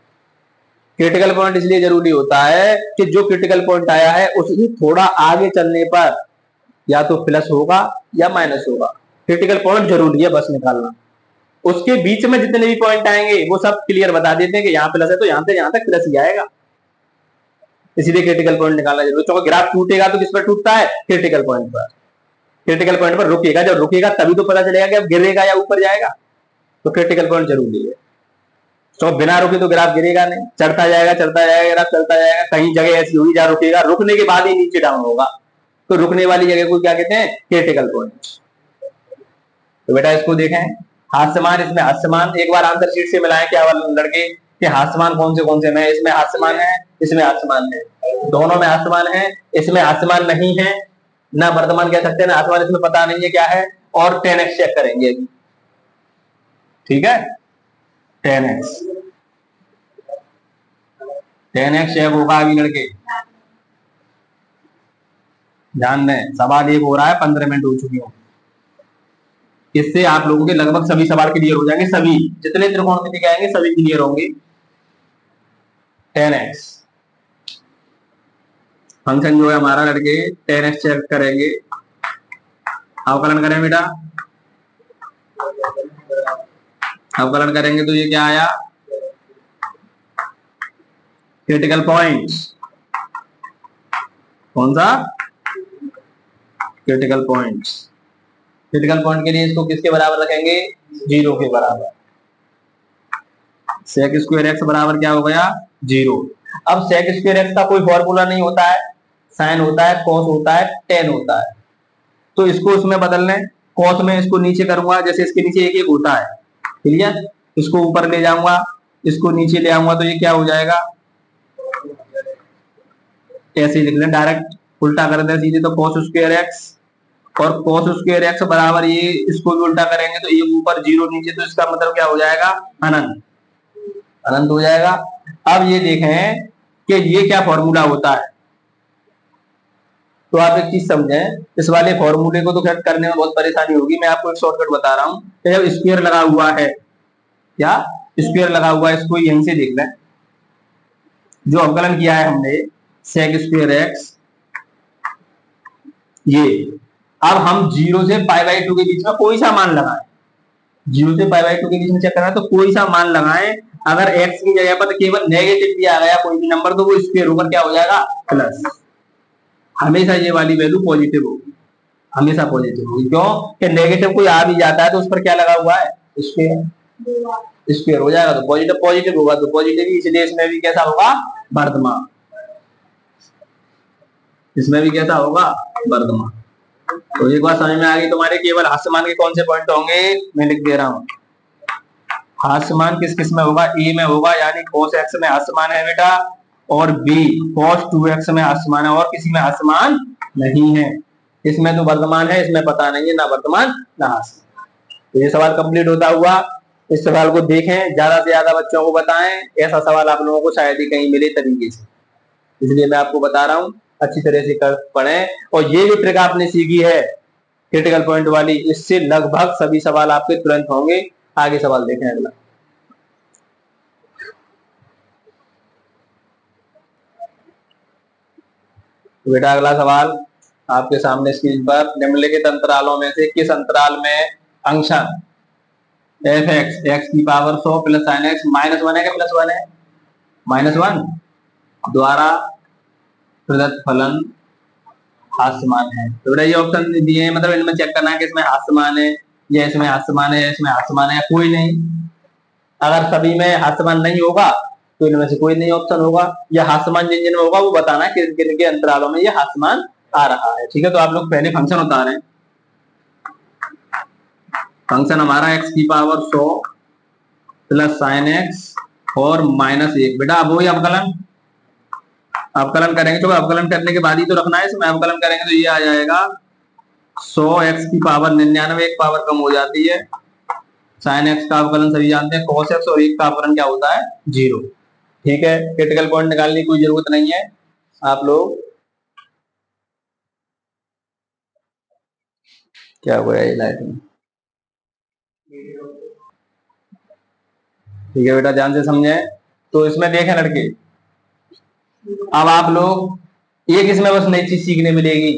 क्रिटिकल पॉइंट इसलिए जरूरी होता है कि जो क्रिटिकल पॉइंट आया है उससे थोड़ा आगे चलने पर या तो प्लस होगा या माइनस होगा। क्रिटिकल पॉइंट जरूरी है बस निकालना, उसके बीच में जितने भी पॉइंट आएंगे वो सब क्लियर बता देते हैं कि यहाँ प्लस है तो यहाँ से यहाँ तक प्लस ही आएगा, इसीलिए क्रिटिकल पॉइंट निकालना जरूरी। तो ग्राफ टूटेगा तो किस पर टूटता है, क्रिटिकल पॉइंट पर। क्रिटिकल पॉइंट पर रुकेगा, जब रुकेगा तभी तो पता चलेगा कि अब गिरेगा या ऊपर जाएगा, तो क्रिटिकल पॉइंट जरूरी है। तो बिना रुके तो ग्राफ गिरेगा नहीं, चढ़ता जाएगा ग्राफ चलता जाएगा, कहीं जगह ऐसी होगी जहां रुकेगा, रुकने के बाद ही नीचे डाउन होगा, तो रुकने वाली जगह को क्या कहते हैं, क्रिटिकल पॉइंट। तो बेटा इसको देखें, हास्यमान, इसमें हास्यमान, एक बार आंसर शीट से मिलाएं क्या लड़के कि हास्यमान कौन से में, इसमें हास्यमान है, इसमें हास्यमान है, दोनों में हास्यमान है, इसमें हास्यमान नहीं है, ना वर्धमान कह सकते हैं ना हास्यमान, इसमें पता नहीं है क्या है। और 10x चेक करेंगे अभी, ठीक है, 10x चेक होगा अभी लड़के, ध्यान दें। सवाल एक हो रहा है, 15 मिनट हो चुकी हो, इससे आप लोगों के लगभग सभी सवाल क्लियर हो जाएंगे, सभी जितने त्रिकोणमिति आएंगे सभी क्लियर होंगे। 10x फंक्शन जो है हमारा लड़के, 10x चेक करेंगे, अवकलन करें बेटा, अवकलन करेंगे तो ये क्या आया, क्रिटिकल पॉइंट, कौन सा, क्रिटिकल पॉइंट। क्रिटिकल पॉइंट के लिए इसको किसके बराबर रखेंगे, 0 के बराबर। sec स्क्वायर x बराबर क्या हो गया, 0। अब sec स्क्वायर x का कोई फॉर्मूला नहीं होता है, साइन होता है, कॉस होता है, टेन होता है, तो इसको उसमें बदल लें। कॉस में इसको नीचे करूंगा, जैसे इसके नीचे एक होता है, क्लियर, इसको ऊपर ले जाऊंगा, इसको नीचे ले आऊंगा, तो ये क्या हो जाएगा, ऐसे लिख लें, डायरेक्ट उल्टा कर दें सीधे, तो cos स्क्वायर x और cos स्क्वायर x बराबर ये, इसको भी उल्टा करेंगे तो ये ऊपर 0 नीचे, तो इसका मतलब क्या हो जाएगा, अनंत, अनंत हो जाएगा। अब ये देखें कि ये क्या फॉर्मूला होता है, तो आप एक चीज समझें, इस वाले फॉर्मूले को तो खैर करने में बहुत परेशानी होगी, मैं आपको एक शॉर्टकट बता रहा हूं कि जब स्क्वायर लगा हुआ है, क्या स्क्वायर लगा हुआ है, इसको यहीं से देख लें, जो अवकलन किया है हमने sec स्क्वायर एक्स, ये अब हम 0 से π/2 के बीच में कोई सा मान लगाएं, 0 से π/2 के बीच में चेक करना है तो कोई सा मान लगाएं, अगर x की जगह पर केवल नेगेटिव भी आ गया कोई भी नंबर तो वो स्क्वायर ऊपर क्या हो जाएगा, प्लस। हमेशा ये वाली वैल्यू पॉजिटिव होगी, हमेशा पॉजिटिव होगी, क्यों कि नेगेटिव कोई आ भी जाता है तो उस पर क्या लगा हुआ है, स्क्वायर, स्क्वायर हो जाएगा तो पॉजिटिव, पॉजिटिव होगा तो पॉजिटिव ही, इसलिए इसमें भी कैसा होगा, वर्धमान, इसमें भी कैसा होगा, वर्धमान। तो एक बात समझ में आ गई तुम्हारे, केवल हास्यमान के कौन से पॉइंट होंगे, मैं लिख दे रहा हूं, हास्यमान किस किस में होगा, ए में होगा, यानी cos x में हास्यमान है बेटा, और b cos 2x में हास्यमान है, और किसी में हास्यमान नहीं है, इसमें तो वर्धमान है, इसमें पता नहीं है, ना वर्धमान ना हास्यमान। तो ये सवाल कंप्लीट होता हुआ, इस सवाल को देखें, ज्यादा से ज्यादा बच्चों को बताएं, ऐसा सवाल आप लोगों को शायद ही कहीं मिले तरीके से, इसलिए मैं आपको बता रहा हूं, अच्छी तरह से कर पढ़ें। और ये जो ट्रिक आपने सीखी है क्रिटिकल पॉइंट वाली, इससे लगभग सभी सवाल आपके तुरंत होंगे। आगे सवाल देखें अगला, बेटा अगला सवाल आपके सामने स्क्रीन पर, निम्नलिखित अंतरालों में से किस अंतराल में फंक्शन एफ एक्स एक्स की पावर 100 प्लस साइन एक्स -1 है क्या, +1 है, -1 द्वारा प्रदत्त फलन हास्यमान है। तो बेटा ये ऑप्शन दिए हैं, मतलब इनमें चेक करना है कि इसमें हास्यमान है या इसमें हास्यमान है या इसमें हास्यमान है या कोई नहीं। अगर सभी में हास्यमान नहीं होगा तो इनमें से कोई नहीं ऑप्शन होगा, या हास्यमान जिन जिन में होगा वो बताना है किन किन के अंतरालों में ये हास्यमान आ रहा है। ठीक है, तो आप लोग पहले फंक्शन उतारें, फंक्शन हमारा x की पावर 100 प्लस साइन एक्स और -1, बेटा अब वही अवकलन, अवकलन करेंगे तो अवकलन करने के बाद ही तो रखना है, इसमें अवकलन करेंगे तो ये आ जाएगा 100 x की पावर 99, एक पावर कम हो जाती है, साइन एक्स का अवकलन सभी जानते हैं cos x, और एक का अवकलन क्या होता है, 0। ठीक है, क्रिटिकल पॉइंट निकालने की कोई जरूरत नहीं है, आप लोग क्या हुआ है लाइट में, ठीक है बेटा ध्यान से समझे। तो इसमें देखें लड़के, अब आप लोग एक इसमें बस नई चीज सीखने मिलेगी,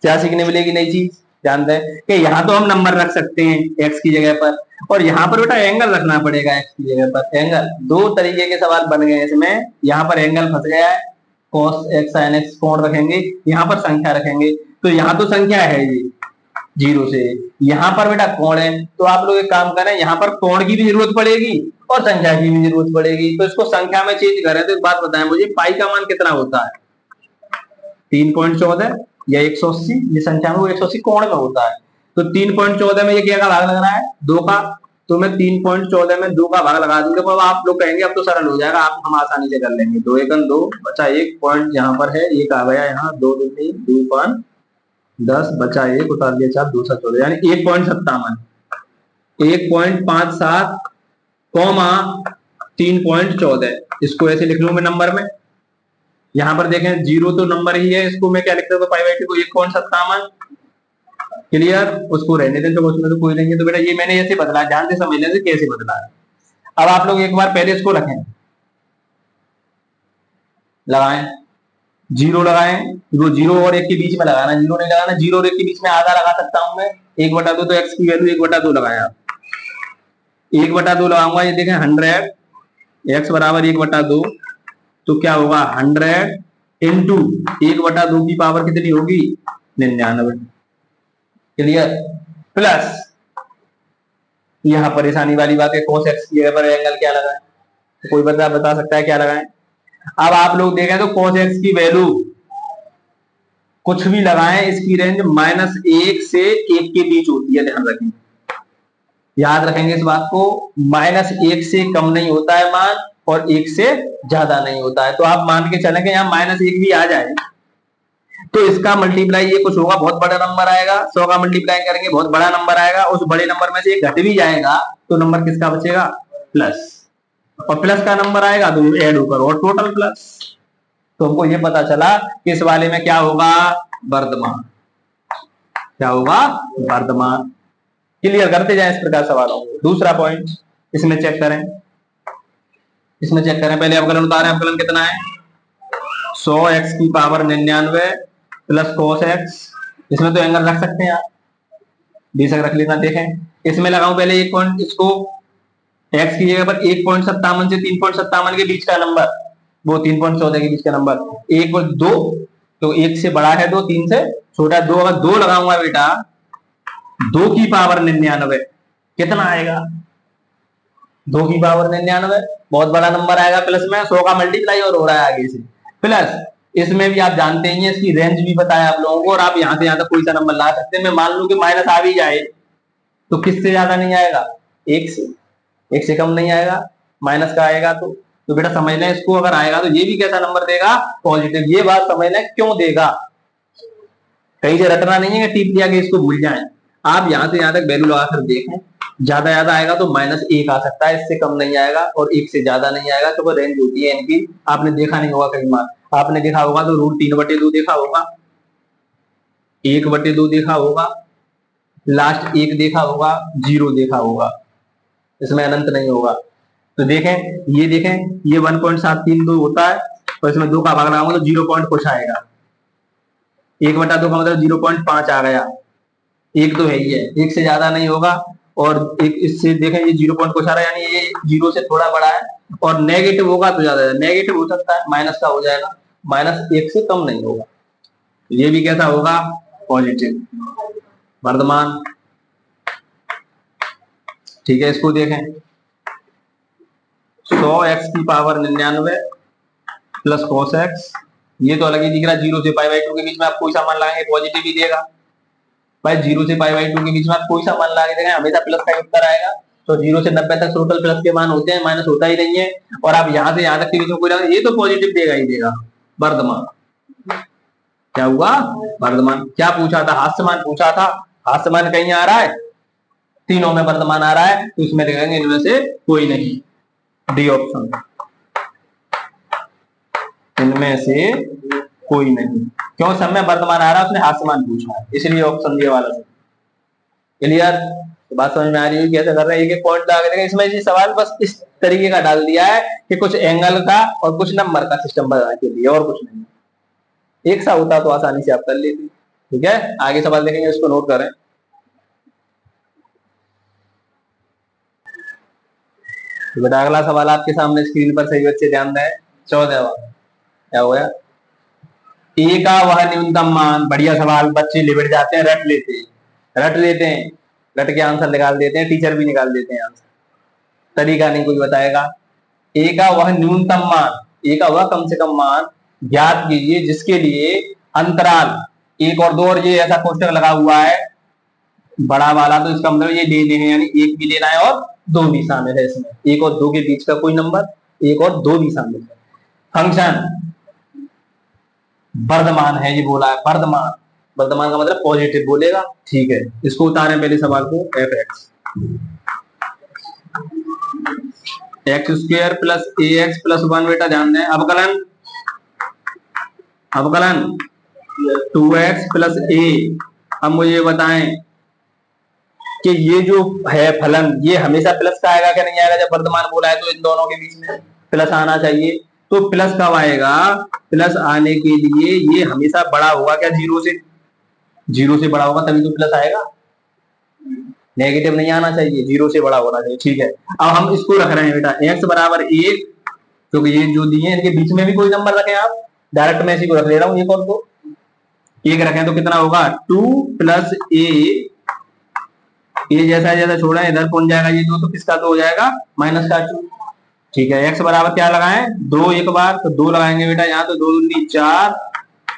क्या सीखने मिलेगी नई चीज, जानते हैं कि यहाँ तो हम नंबर रख सकते हैं x की जगह पर, और यहाँ पर बेटा एंगल रखना पड़ेगा x की जगह पर, एंगल। दो तरीके के सवाल बन गए इसमें, यहाँ पर एंगल फंस गया है, cos x sin x कोण रखेंगे, यहाँ पर संख्या रखेंगे, तो यहाँ तो संख्या है ये 0 से, यहाँ पर बेटा कोण है, तो आप लोग एक काम करें, यहाँ पर कोण की भी जरूरत पड़ेगी और संख्या की भी जरूरत पड़ेगी, तो इसको संख्या में चेंज करें। तो एक बात बताएं मुझे, पाई का मान कितना होता है, 3.14 या 180, ये संख्या में वो 180 कोण में होता है, तो 3.14 में ये क्या का भाग लग रहा है, 2 का, तो मैं 3.14 में 2 का भाग लगा दूंगा। तो अब आप लोग कहेंगे अब तो सरल हो जाएगा, आप हम आसानी से कर लेंगे, 2 एकम 2 बचा 1 पॉइंट यहाँ पर है, 1 आ गया यहाँ, 2 2 3 2 5 10 बचा 1 उतार दिया 4 2 7 14, यानी 1.57, 1.57 कॉमा 3.14, इसको ऐसे लिख लूं मैं नंबर में। यहाँ पर देखें 0 तो नंबर ही है, इसको मैं क्या लिखता हूँ, π/2 को 1.57, क्लियर, उसको रहने दें, तो उसमें तो कोई नहीं है। तो बेटा ये मैंने ऐसे बदला, ध्यान से समझ लें कैसे बदला है। अब आप लोग एक बार पहले इसको रखें, लगाएं, 0 लगाएं, वो 0 और 1 के बीच में लगाना, 0 नहीं लगाना, 0 और 1 के बीच में आधा लगा सकता हूं मैं, 1/2, तो x की वैल्यू 1/2 लगाया, 1/2 लगाऊंगा, ये देखें 100 x बराबर 1/2, तो क्या होगा 100 इंटू 1/2 की पावर कितनी होगी, 99, क्लियर, प्लस यहाँ परेशानी वाली बात है, cos x की जगह पर एंगल क्या लगाए, तो कोई बता सकता है क्या लगाएं। अब आप लोग देखें तो cos x की वैल्यू कुछ भी लगाएं, इसकी रेंज -1 से 1 के बीच होती है, ध्यान रखें, याद रखेंगे इस बात को, -1 से कम नहीं होता है मान और 1 से ज्यादा नहीं होता है। तो आप मान के चलें कि यहाँ -1 भी आ जाए तो इसका मल्टीप्लाई ये कुछ होगा, बहुत बड़ा नंबर आएगा, 100 का मल्टीप्लाई करेंगे बहुत बड़ा नंबर आएगा, उस बड़े नंबर में से घट भी जाएगा तो नंबर किसका बचेगा, प्लस, और प्लस का नंबर आएगा तो ऐड होकर और टोटल प्लस। तो हमको ये पता चला कि इस वाले में क्या होगा, वर्धमान, क्या होगा, वर्धमान। क्लियर करते जाए इस प्रकार सवालों को। दूसरा पॉइंट इसमें चेक करें, इसमें चेक करें, पहले अवकलन उतारें। अवकलन कितना है, 100x की पावर 99 प्लस cos x, इसमें तो एंगल रख सकते हैं आप, बेशक रख लेना। देखें इसमें लगाऊं पहले एक पॉइंट, इसको x की जगह पर 1.57 से 3.57 के बीच का नंबर, वो 3.14 के बीच का नंबर, 1 और 2, तो 1 से बड़ा है 2, 3 से छोटा है 2। अगर 2 लगाऊंगा बेटा 2 की पावर 99 कितना आएगा, 2 की पावर 99 बहुत बड़ा नंबर आएगा, प्लस में 100 का मल्टीप्लाई और हो रहा है आगे से, प्लस इसमें भी आप जानते ही हैं, इसकी रेंज भी बताया आप लोगों को, और आप यहां से यहां तक कोई सा नंबर ला सकते हैं। मैं मान लूं कि माइनस आ भी जाए तो किससे ज्यादा नहीं आएगा, 1 से कम नहीं आएगा, माइनस का आएगा तो बेटा समझ लें इसको, अगर आएगा तो ये भी कैसा नंबर देगा, पॉजिटिव। ये बात समझ लें क्यों देगा, कहीं से रटना नहीं है कि टिप दिया कि इसको भूल जाएं। आप यहां से यहां तक वैल्यू लगाकर देखें, ज्यादा आएगा तो -1 आ सकता है, इससे कम नहीं आएगा, और 1 से ज्यादा नहीं आएगा। तो वो रेंज होती है इनकी, आपने देखा नहीं होगा कई बार, आपने देखा होगा तो √3/2 देखा होगा, 1/2 देखा होगा, लास्ट 1 देखा होगा, 0 देखा होगा, इसमें अनंत नहीं होगा। तो देखें ये 1.732 होता है, और इसमें 2 का भाग लगाऊंगा तो 0 पॉइंट कुछ आएगा, 1/2 का मतलब 0.5 आ गया, 1 तो है ही है, 1 से ज्यादा नहीं होगा, और एक इससे देखें ये 0 पॉइंट कुछ आ रहा है, यानी ये 0 से थोड़ा बड़ा है, और नेगेटिव होगा तो ज्यादा है, नेगेटिव हो सकता है, माइनस का हो जाएगा, -1 से कम नहीं होगा। ये भी कैसा होगा, पॉजिटिव, वर्धमान। ठीक है, इसको देखें 100x की पावर 99 प्लस cos x, ये तो अलग ही दिख रहा है, 0 से π/2 के बीच में आप कोई सा मान लगाएंगे पॉजिटिव ही देगा भाई, 0 से π/2 के बीच में आप कोई सा मान लगा देंगे हमेशा प्लस का उत्तर आएगा। तो 0 से 90 तक टोटल प्लस के मान होते हैं, माइनस होता ही नहीं है, और आप यहां से यहां तक के बीच में कोई ये तो पॉजिटिव देगा ही देगा, वर्धमान। क्या हुआ, वर्धमान। क्या पूछा था, हास्यमान पूछा था, हास्यमान कहीं आ रहा है, तीनों में वर्धमान आ रहा है, तो इसमें लिखेंगे इनमें से कोई नहीं, डी ऑप्शन, इनमें से कोई नहीं। क्यों, सब में वर्तमान आ रहा है, उसने हास्यमान पूछा है, इसलिए ऑप्शन ये वाला। क्लियर, तो बात समझ में आ रही है कैसे कर रहे हैं, एक पॉइंट लगा देंगे इसमें। ये सवाल बस इस तरीके का डाल दिया है कि कुछ एंगल का और कुछ नंबर का सिस्टम बनाने के लिए, और कुछ नहीं। एक सा होता तो आसानी से आप कर लेते। ठीक है, आगे सवाल देखेंगे, इसको नोट करें। तो बेटा अगला सवाल आपके सामने स्क्रीन पर, सही बच्चे ध्यान दें, 14वां। क्या हुआ, ए का वह न्यूनतम मान, बढ़िया सवाल, बच्चे लिबट जाते हैं, रट लेते हैं, रट के आंसर निकाल देते हैं, टीचर भी निकाल देते हैं आंसर, तरीका नहीं कोई बताएगा। ए का वह न्यूनतम मान, ए का वह कम से कम मान ज्ञात कीजिए जिसके लिए अंतराल 1 और 2, और ये ऐसा कोष्टक लगा हुआ है बड़ा वाला, तो इसका मतलब ये लेने हैं, यानी 1 भी लेना है और 2 भी शामिल है इसमें, 1 और 2 के बीच का कोई नंबर, 1 और 2 भी शामिल है। फंक्शन वर्धमान है, ये बोला है वर्धमान, वर्धमान का मतलब पॉजिटिव बोलेगा। ठीक है, इसको उतारें पहले सवाल को, f(x) x² plus ax plus 1, बेटा ध्यान दें, अवकलन 2x प्लस a। अब मुझे बताएं कि ये जो है फलन, ये हमेशा प्लस का आएगा क्या नहीं आएगा, जब वर्धमान बोला है तो इन दोनों के बीच में प्लस आना चाहिए। तो प्लस कब आएगा, प्लस आने के लिए ये हमेशा बड़ा होगा क्या, 0 से बड़ा होगा तभी तो प्लस आएगा, नेगेटिव नहीं आना चाहिए, 0 से बड़ा होना चाहिए। ठीक है, अब हम इसको रख रहे हैं बेटा x बराबर 1, क्योंकि ये जो दिए हैं इनके बीच में भी कोई नंबर रखें आप, डायरेक्ट मैं इसी को रख ले रहा हूँ, 1 और 2, 1 रखें तो कितना होगा 2 प्लस a जैसा जैसा छोड़ा इधर पहुंच जाएगा, ये 2 तो किसका 2 हो जाएगा, -2। ठीक है, x बराबर क्या लगाएं, 2 एक बार, तो 2 लगाएंगे बेटा यहाँ, तो 2 दूनी 4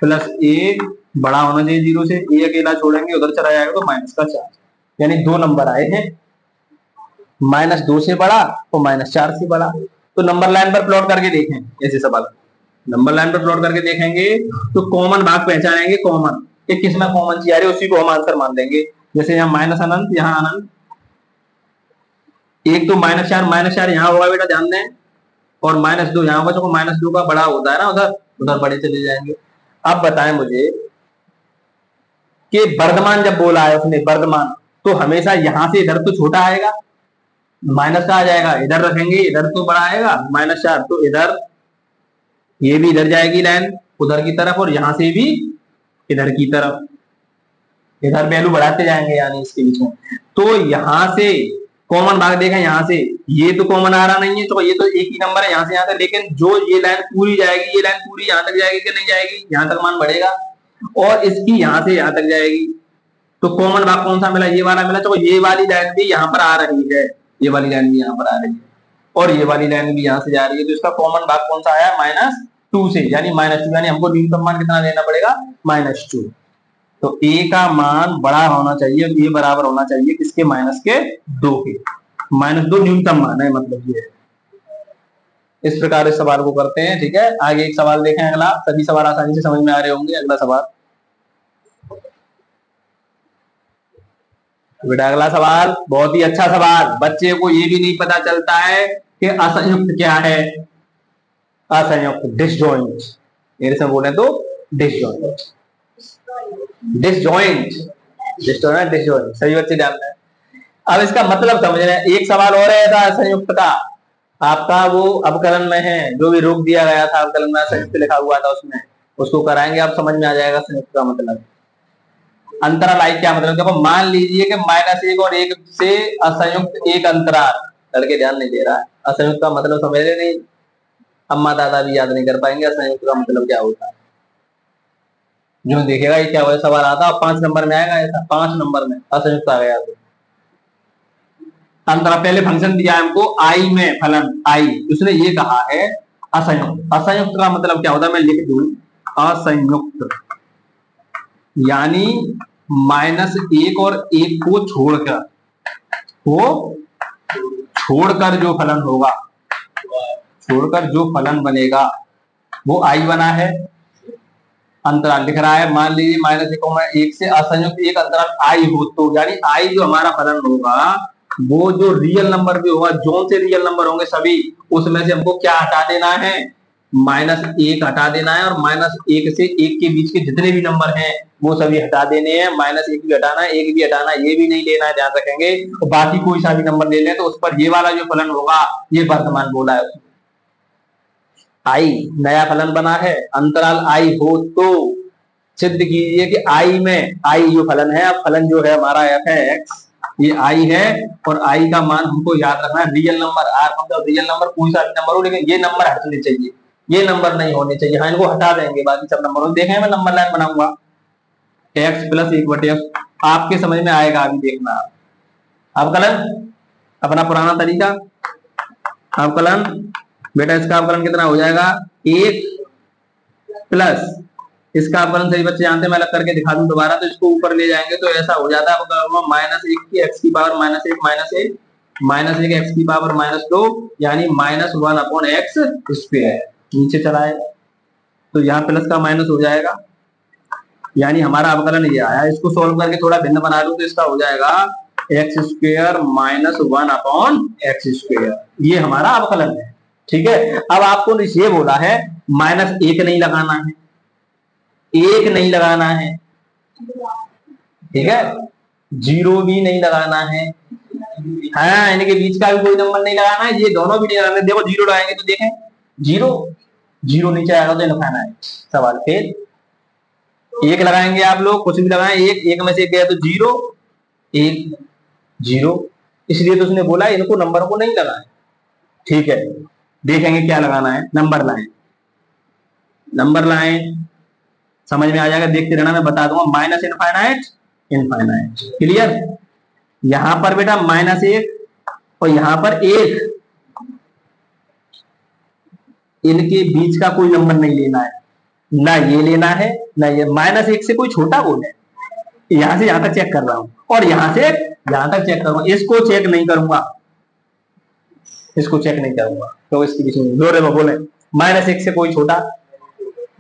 प्लस a बड़ा होना चाहिए 0 से, a अकेला छोड़ेंगे उधर चला जाएगा तो -4, यानी 2 नंबर आए हैं, -2 से बड़ा और -4 से बड़ा। तो नंबर लाइन पर प्लॉट करके देखें ऐसे सवाल, नंबर लाइन पर प्लॉट करके देखेंगे तो कॉमन भाग पहचानेंगे, कॉमन ये किस में कॉमन चीज आ रही है उसी को हम आंसर मान देंगे। जैसे यहाँ माइनस अनंत, यहाँ अनंत, एक तो -4 यहाँ होगा बेटा ध्यान दें, और -2 यहाँ होगा, जो -2 का बड़ा होता है ना उधर, उधर बड़े चले जाएंगे। अब बताएं मुझे कि वर्धमान जब बोला है उसने वर्धमान, तो हमेशा यहां से इधर तो छोटा आएगा, माइनस का आ जाएगा, इधर रखेंगे इधर तो बड़ा आएगा -4, तो इधर ये भी इधर जाएगी लाइन उधर की तरफ, और यहां से भी इधर की तरफ, इधर वैल्यू बढ़ाते जाएंगे यानी इसके बीच में। तो यहां से कॉमन भाग देखें, यहां से ये तो कॉमन आ रहा नहीं है, तो ये तो एक ही नंबर है यहां से यहां तक, लेकिन जो ये लाइन पूरी जाएगी, ये लाइन पूरी यहां तक जाएगी कि नहीं जाएगी, यहां तक मान बढ़ेगा, और इसकी यहां से यहां तक जाएगी। तो कॉमन भाग कौन सा मिला, ये वाला मिला, तो ये वाली लाइन भी यहाँ पर आ रही है, ये वाली लाइन भी यहाँ पर आ रही है, और ये वाली लाइन भी यहाँ से जा रही है, तो इसका कॉमन भाग कौन सा आया, -2 से, यानी -2, यानी हमको न्यूनतम मान कितना लेना पड़ेगा, -2। तो a का मान बड़ा होना चाहिए, ये बराबर होना चाहिए किसके, -2 के, -2 न्यूनतम मान है, मतलब ये इस प्रकार इस सवाल को करते हैं। ठीक है, आगे एक सवाल देखें अगला, सभी सवाल आसानी से समझ में आ रहे होंगे। अगला सवाल बेटा, अगला सवाल बहुत ही अच्छा सवाल, बच्चे को ये भी नहीं पता चलता है कि असंयुक्त क्या है, असंयुक्त डिसजॉइंट, मेरे से बोले तो डिसजॉइंट, डिसजॉइंट, डिसजॉइंट, डिसजॉइंट, सही बच्चे जानते हैं। अब इसका मतलब समझ रहे हैं। एक सवाल और है था संयुक्त का, आपका वो अवकलन में है, जो भी रोक दिया गया था अवकलन में संयुक्त लिखा हुआ था उसमें, उसको कराएंगे, आप समझ में आ जाएगा संयुक्त का मतलब। अंतराल आई क्या मतलब, देखो मान लीजिए कि -1 और 1 से असंयुक्त एक अंतराल, लड़के ध्यान नहीं दे रहा है, असंयुक्त का मतलब समझ रहे नहीं, अम्मा दादा भी याद नहीं कर पाएंगे असंयुक्त का मतलब क्या होता है। जो देखेगा ये क्या हुआ, सवाल आता है 5 नंबर में आएगा, ऐसा 5 नंबर में असंयुक्त आ गया। तो अंतराल पहले फंक्शन दिया है हमको आई में फलन आई, उसने ये कहा है असंयुक्त, असंयुक्त का मतलब क्या होता है, मैं लिख दूं, असंयुक्त यानी -1 और 1 को छोड़कर जो फलन होगा, छोड़कर जो फलन बनेगा वो आई बना है। अंतराल लिख रहा है, मान लीजिए -1 और 1 से असंयुक्त एक अंतराल आई हो, तो यानी आई जो हमारा फलन होगा वो जो रियल नंबर भी होगा, जोन से रियल नंबर होंगे सभी, उसमें से हमको क्या हटा देना है, -1 हटा देना है, और -1 से 1 के बीच के जितने भी नंबर हैं वो सभी हटा देने हैं, -1 भी हटाना है, 1 भी हटाना है, ये भी नहीं लेना है, ध्यान रखेंगे। तो बाकी कोई सा भी नंबर ले लें तो उस पर ये वाला जो फलन होगा ये वर्तमान बोला है, आई नया फलन बना है, अंतराल आई हो तो सिद्ध कीजिए कि आई में आई जो फलन है, अब फलन जो है हमारा f है x, ये आई है, और आई का मान हमको याद रखना है रियल नंबर, आर मतलब रियल नंबर, कोई सा भी नंबर हो, लेकिन ये नंबर हटने चाहिए, ये नंबर नहीं होने चाहिए, हाँ इनको हटा देंगे, बाकी सब नंबर देखें, मैं नंबर लाइन बनाऊंगा x + 1/f, आपके समझ में आएगा, अभी देखना अवकलन अपना पुराना तरीका, अवकलन बेटा, इसका अवकलन कितना हो जाएगा, 1 प्लस इसका अवकलन सही बच्चे जानते हैं, मैं अलग करके दिखा दूं दोबारा, तो इसको ऊपर ले जाएंगे तो ऐसा हो जाता है -1 की x की पावर -1 -1 x की पावर -2, यानी -1/x², नीचे चलाए तो यहाँ प्लस का माइनस हो जाएगा, यानी हमारा अवकलन ये आया। इसको सोल्व करके थोड़ा भिन्न बना लूं तो इसका हो जाएगा x² -1/x², ये हमारा अवकलन है। ठीक है, अब आपको ये बोला है -1 नहीं लगाना है, 1 नहीं लगाना है, ठीक है, 0 भी नहीं लगाना है, हाँ इनके बीच का भी कोई नंबर नहीं लगाना है, ये दोनों भी नहीं लगाना है। देखो 0 लगाएंगे तो देखें 0 नीचे आएगा तो इनफाइनाइट सवाल फेल। 1 लगाएंगे आप लोग, कुछ भी लगाएं, 1 में से 1 गया तो 0 1 0, इसलिए तो उसने बोला इनको नंबर को नहीं लगाए। ठीक है, देखेंगे क्या लगाना है, नंबर लाइन, नंबर लाइन समझ में आ जाएगा, देखते रहना, मैं बता दूंगा, -∞ इनफाइनाइट, क्लियर। यहां पर बेटा -1 और यहां पर 1, इनके बीच का कोई नंबर नहीं लेना है, ना ये लेना है ना ये, -1 से कोई छोटा बोले, यहां से यहां तक चेक कर रहा हूं, और यहां से यहां तक चेक करूंगा, इसको चेक नहीं करूंगा, इसको चेक नहीं करूंगा, तो इसके बीच में जोरे में बोले -1 से कोई छोटा,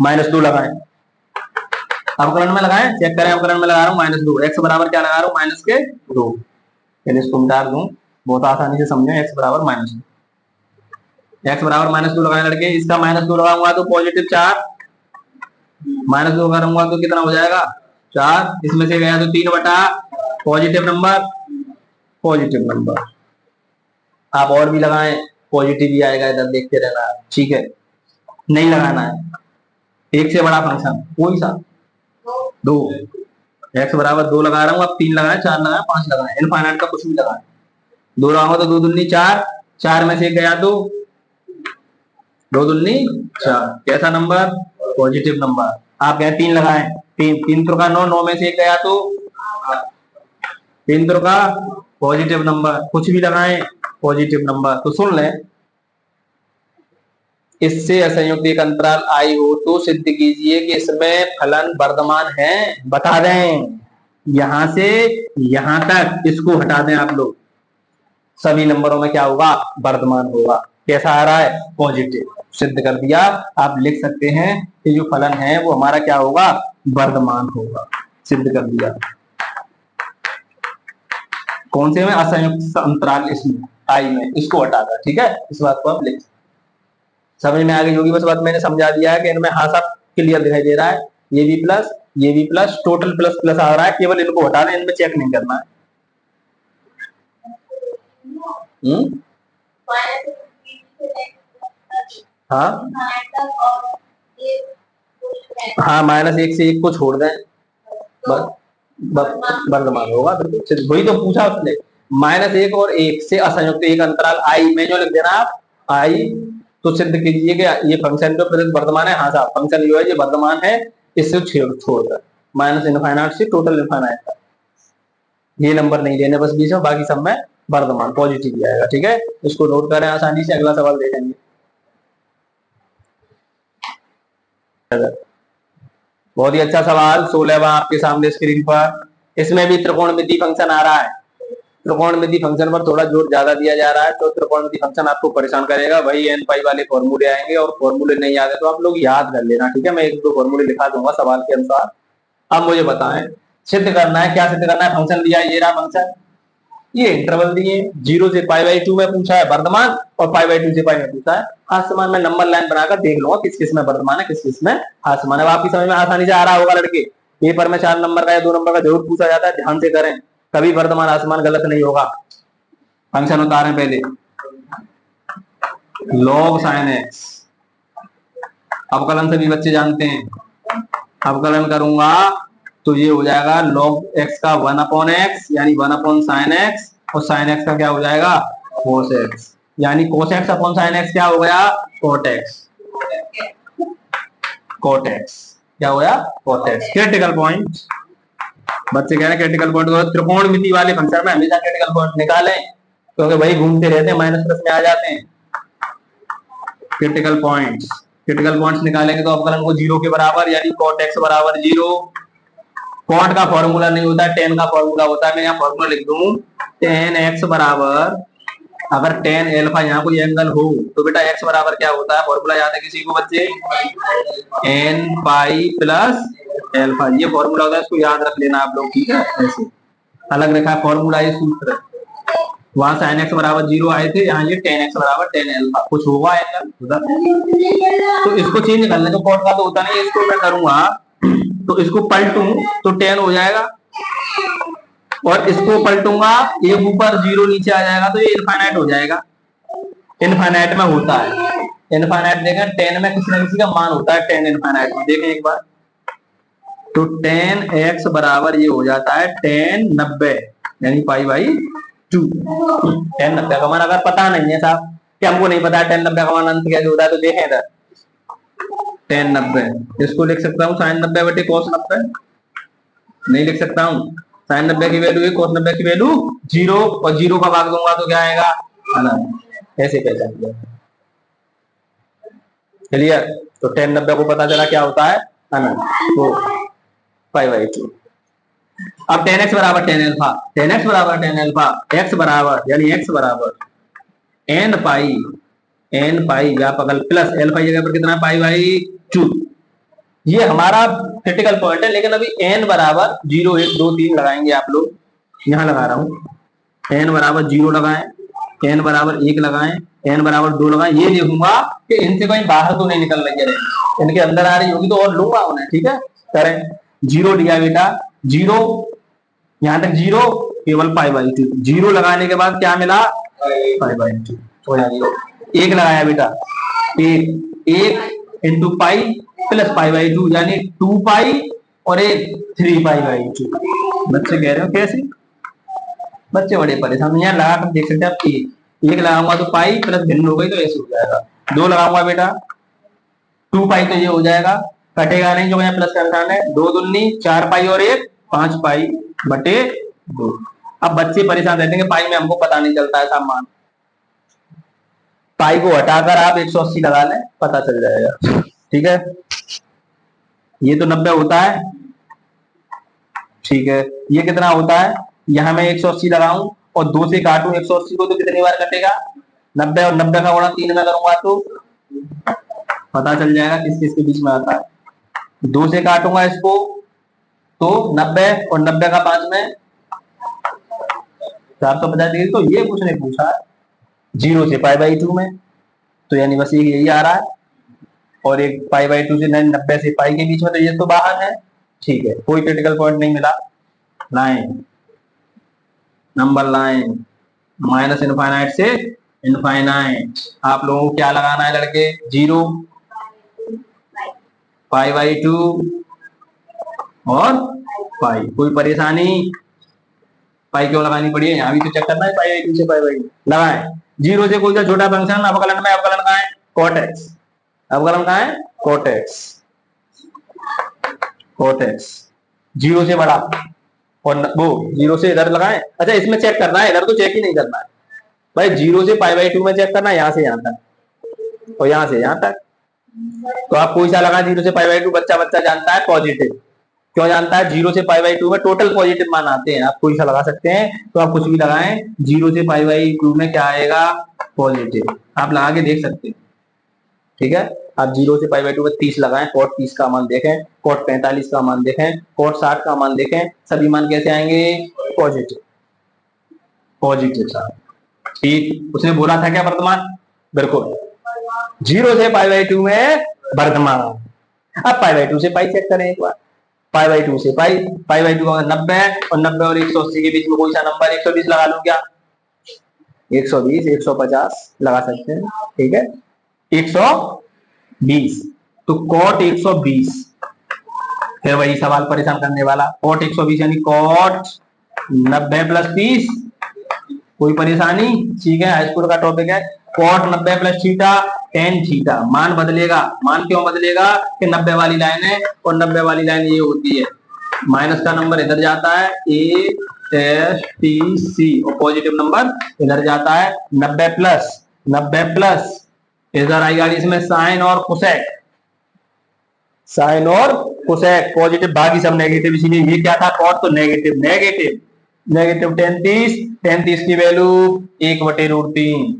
-2 लगाएं, अवकलन में लगाएं, चेक करें, अवकलन में लगा रहा हूँ -2, x बराबर क्या लगा रहा हूँ -2, चलिए इसको मिटा दूं, बहुत आसानी से समझे, x बराबर -2, x बराबर -2 लगाए लड़के, इसका -2 लगाऊंगा तो पॉजिटिव 4, -2 करूंगा तो कितना हो जाएगा 4, इसमें से गया तो 3 बटा पॉजिटिव नंबर, आप और भी लगाएं पॉजिटिव ही आएगा, इधर देखते रहना, ठीक है, नहीं लगाना है, एक से बड़ा फंक्शन कोई सा 2, x बराबर 2 लगा रहा हूँ, अब 3 लगाए, 4 लगाए, 5 लगाए, इनफाइनाइट का कुछ भी लगाए, 2 लगाऊंगा तो 2 दूनी 4, 4 में से एक गया तो 2 दूनी 4, कैसा नंबर पॉजिटिव नंबर, आप कहें 3 लगाएं, 3 तो का 9, 9 में से एक गया तो 3 तो का पॉजिटिव नंबर, कुछ भी लगाएं पॉजिटिव नंबर। तो सुन लें, इससे असंयुक्त एक अंतराल आई हो तो सिद्ध कीजिए कि इसमें फलन वर्धमान है, बता दें, यहां से यहां तक इसको हटा दें आप लोग, सभी नंबरों में क्या होगा वर्धमान होगा, कैसा आ रहा है पॉजिटिव, सिद्ध कर दिया। आप लिख सकते हैं कि जो फलन है वो हमारा क्या होगा वर्धमान होगा, सिद्ध कर दिया। कौन से में असंयुक्त अंतराल इसमें आई में, इसको हटाकर, ठीक है, इस बात को आप लिख, समझ में आ गई होगी, बस बात मैंने समझा दिया है कि इनमें हाँ सब क्लियर दिखाई दे रहा है, ये भी प्लस टोटल प्लस प्लस आ रहा है, केवल इनको हटा दें, इनमें चेक नहीं करना है। हाँ हाँ, -1 से 1 को छोड़ दें, वर्धमान होगा, वही तो पूछा उसने, -1 और 1 से असंयुक्त एक अंतराल आई में जो लिख देना आप आई, तो सिद्ध कीजिए कि ये फंक्शन जो प्रदत्त वर्धमान है, हाँ साहब फंक्शन जो है ये वर्धमान है, इससे छोड़कर माइनस इनफाइनाइट से टोटल इनफाइनाइट तक, ये नंबर नहीं लेने बस बीच में, बाकी सब में वर्धमान पॉजिटिव ही आएगा, ठीक है, इसको नोट करें आसानी से, अगला सवाल देखेंगे। बहुत ही अच्छा सवाल 16वां आपके सामने स्क्रीन पर, इसमें भी त्रिकोणमिति फंक्शन आ रहा है, त्रिकोणमिति फंक्शन पर थोड़ा जोर ज्यादा दिया जा रहा है, तो त्रिकोणमिति फंक्शन आपको परेशान करेगा, वही एन पाई वाले फॉर्मूले आएंगे, और फॉर्मूले नहीं याद है तो आप लोग याद कर लेना, ठीक है, मैं 1-2 फॉर्मूले लिखा दूंगा सवाल के अनुसार। अब मुझे बताएं, सिद्ध करना है, क्या सिद्ध करना है, फंक्शन दिया है, ये रहा फंक्शन, ये इंटरवल दिए, 0 से π/2 में पूछा है वर्धमान, और π/2 से π में पूछा है हास्यमान, में नंबर लाइन बनाकर देख लूंगा किस किस में वर्धमान है, किस किस में हास्यमान है, आपकी समझ में आसानी से आ रहा होगा लड़के, पेपर में 4 नंबर का या 2 नंबर का जरूर पूछा जाता है, ध्यान से करें, कभी वर्धमान हास्यमान गलत नहीं होगा। फंक्शन उतारें पहले, log sin x, अवकलन सभी बच्चे जानते हैं, अवकलन करूंगा तो ये हो जाएगा log x का 1/x यानी 1/sin x, और sin x का क्या हो जाएगा cos x, यानी cos x upon sin x क्या हो गया cot x, क्या हो गया cot x। क्रिटिकल पॉइंट, बच्चे कह रहे हैं क्रिटिकल पॉइंट को त्रिकोणमिति वाले फंक्शन में हमेशा क्रिटिकल पॉइंट निकालें, क्योंकि वही घूमते रहते हैं, माइनस प्लस में आ जाते हैं। क्रिटिकल पॉइंट्स निकालेंगे तो अवकलन को 0 के बराबर, यानी cot x बराबर 0, कॉट का फॉर्मूला नहीं होता है, टेन का फॉर्मूला होता है, मैं यहाँ फॉर्मूला लिख दूं, tan x बराबर, अगर tan अल्फा यहाँ कोई एंगल हो तो बेटा x बराबर क्या होता है, फॉर्मूला याद है किसी को बच्चे, n पाई प्लस अल्फा, ये फॉर्मूला होता है, इसको याद रख लेना आप लोग, ठीक है, ऐसे अलग रखा है फॉर्मूला, ये सूत्र, वहां sin x बराबर 0 आए थे, यहाँ ये tan x बराबर tan अल्फा, कुछ होगा एंगल उधर, तो इसको चेंज कर लें, तो कॉट का तो होता नहीं, इसको मैं करूंगा तो इसको पलटूं तो tan हो जाएगा, और इसको पलटूंगा ये ऊपर 0 नीचे आ जाएगा, तो ये इनफाइनाइट हो जाएगा, इनफाइनाइट में होता है, इनफाइनाइट देखें tan में किसी न किसी का मान होता है, tan इनफाइनाइट में देखें एक बार, तो tan x बराबर ये हो जाता है tan 90 यानी π/2, tan 90 का मान अगर पता नहीं है साहब कि हमको नहीं पता है tan 90 का मान अंत कैसे होता है, तो देखें इधर tan 90, इसको लिख सकता हूँ sin 90 बटे cos 90, नहीं लिख सकता हूँ, sin 90 की वैल्यू है, cos 90 की वैल्यू 0, और 0 का भाग दूंगा तो क्या आएगा अनंत, ऐसे पहचान लिया, क्लियर। तो tan 90 को पता चला क्या होता है अनंत, तो π/2। अब tan x बराबर tan अल्फा, tan x बराबर tan अल्फा, x बराबर यानी x बराबर n पाई व्यापक प्लस अल्फा जगह पर कितना π/2, ये हमारा क्रिटिकल पॉइंट है, लेकिन अभी n बराबर 0 1 2 3 लगाएंगे आप लोग। यहां लगा रहा हूं, n बराबर 0 लगाएं, n बराबर 1 लगाएं, n बराबर 2 लगाएं। ये देखूंगा कि इनसे कहीं बाहर तो नहीं निकल रही है, इनके अंदर आ रही होगी तो और लूंगा उन्हें। ठीक है, करें। 0 दिया बेटा, 0 यहां तक 0, केवल π/2। 0 लगाने के बाद क्या मिला, π/2 हो जाएगा। 1 लगाया बेटा, 1 इंटू पाई प्लस π/2 यानी 2 और 1 3 π/2। बच्चे कह रहे हो कैसे, बच्चे बड़े परेशान। यहाँ लगा कर देख सकते हैं आप, एक लगाऊंगा तो पाई प्लस भिन्न हो गई तो ऐसे हो जाएगा। 2 लगाऊंगा बेटा, 2 तो ये हो जाएगा, कटेगा नहीं जो यहाँ प्लस का निशान है। 2 दूनी 4 और 1 5 π/2। अब बच्चे परेशान रहते हैं पाई में हमको पता नहीं चलता है सब मान। पाई को हटाकर आप 180 लगा लें, पता चल जाएगा। ठीक है, ये तो 90 होता है। ठीक है, ये कितना होता है, यहां मैं 180 लगाऊं और 2 से काटूं 180 को तो कितनी बार कटेगा, 90 और 90 का गुणा 3 में करूंगा तो पता चल जाएगा किस किस के बीच में आता है। 2 से काटूंगा इसको तो 90 और 90 का 5 में 450 डिग्री। तो ये कुछ नहीं पूछा है, 0 से π/2 में, तो यानी बस यही आ रहा है। और एक π/2 से 90 से पाई के बीच में, तो ये तो बाहर है। ठीक है, कोई क्रिटिकल पॉइंट नहीं मिला। Line, number line minus infinite से इनफाइनाइट। आप लोगों को क्या लगाना है लड़के, 0 π/2 और पाई। कोई परेशानी, पाई क्यों लगानी पड़ी है, यहाँ भी तो चेक करना है π/2 से π/2 लगाए। 0 से कोई सा छोटा फंक्शन अवकलन में, अवकलन कहाँ है, cot x। अवकलन कहाँ है, cot x। cot x 0 से बड़ा और वो 0 से इधर लगाएं। अच्छा, इसमें चेक करना है, इधर तो चेक ही नहीं करना है भाई। 0 से π/2 में चेक करना है, यहाँ से यहाँ तक और यहाँ से यहाँ तक। तो आप कोई सा लगाए 0 से π/2, बच्चा बच्चा जानता है पॉजिटिव। क्यों जानता है, 0 से π/2 में टोटल पॉजिटिव मान आते हैं। आप कोई सा लगा सकते हैं, तो आप कुछ भी लगाएं, 0 से π/2 में क्या आएगा, पॉजिटिव। आप लगा के देख सकते हैं। ठीक है, आप 0 से π/2 में 30 लगाएं, cot 30 का मान देखें, cot 45 का मान देखें, cot 60 का मान देखें, सभी मान कैसे आएंगे, पॉजिटिव। पॉजिटिव साहब, ठीक। उसने बोला था क्या, वर्तमान, बिल्कुल 0 से π/2 में वर्तमान। अब π/2 से पाई चेक करें एक बार, π/2 से पाई, π/2 का 90 और 90 और 180 के बीच में कोई सा नंबर 120 लगा लूं क्या, 120 150 लगा सकते हैं। ठीक है, 120 तो cot 120, फिर वही सवाल परेशान करने वाला, cot 120 यानी cot 90 प्लस 30। कोई परेशानी, ठीक है, हाई स्कूल का टॉपिक है। cot 90 plus theta tan theta, मान बदलेगा। मान क्यों बदलेगा कि 90 वाली लाइन है और 90 वाली लाइन ये होती है, माइनस का नंबर इधर जाता है ASTC और पॉजिटिव नंबर इधर जाता है। 90 प्लस इधर आई गाड़ी, इसमें साइन और कोसेक, साइन और कोसेक पॉजिटिव, बाकी सब नेगेटिव, इसीलिए ये क्या था, cot तो नेगेटिव नेगेटिव नेगेटिव 33 की वैल्यू 1/√3।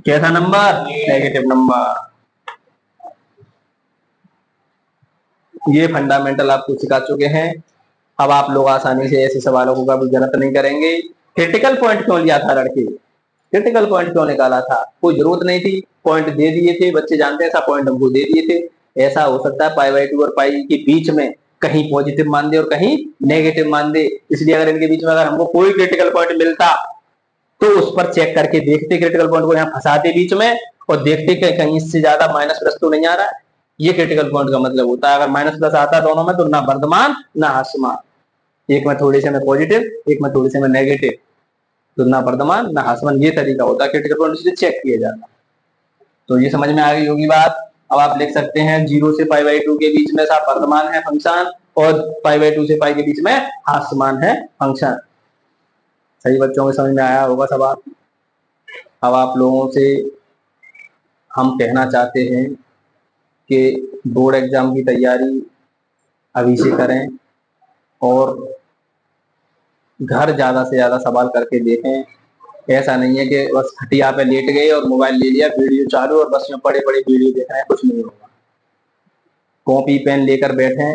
कैसा नंबर, नेगेटिव नंबर। ये फंडामेंटल आपको सिखा चुके हैं। अब आप लोग आसानी से ऐसे सवालों को कभी गलत नहीं करेंगे। क्रिटिकल पॉइंट क्यों लिया था लड़के, क्रिटिकल पॉइंट क्यों निकाला था, कोई जरूरत नहीं थी, पॉइंट दे दिए थे, बच्चे जानते हैं, ऐसा पॉइंट हमको दे दिए थे। ऐसा हो सकता है π/2 और पाई के बीच में कहीं पॉजिटिव मान दे और कहीं नेगेटिव मान दे, इसलिए अगर इनके बीच में अगर हमको कोई क्रिटिकल पॉइंट मिलता तो उस पर चेक करके देखते, क्रिटिकल पॉइंट को यहाँ फंसाते बीच में और देखते कि कहीं इससे ज्यादा माइनस प्लस तो नहीं आ रहा है। ये क्रिटिकल पॉइंट का मतलब होता है। अगर माइनस प्लस आता है दोनों में तो ना वर्धमान ना ह्रासमान, एक में थोड़े से में पॉजिटिव एक में थोड़े से में नेगेटिव, तो ना वर्धमान ना ह्रासमान। ये तरीका होता है क्रिटिकल पॉइंट से चेक किया जाता। तो ये समझ में आ गई होगी बात। अब आप लिख सकते हैं 0 से π/2 के बीच में साफ वर्धमान है फंक्शन और π/2 से पाई के बीच में ह्रासमान है फंक्शन। सही बच्चों को समझ में आया होगा सवाल। अब आप लोगों से हम कहना चाहते हैं कि बोर्ड एग्जाम की तैयारी अभी से करें और घर ज्यादा से ज्यादा सवाल करके देखें। ऐसा नहीं है कि बस खटिया पे लेट गए और मोबाइल ले लिया, वीडियो चालू और बस में पड़े पड़े वीडियो देख रहे हैं, कुछ नहीं होगा। कॉपी पेन लेकर बैठे,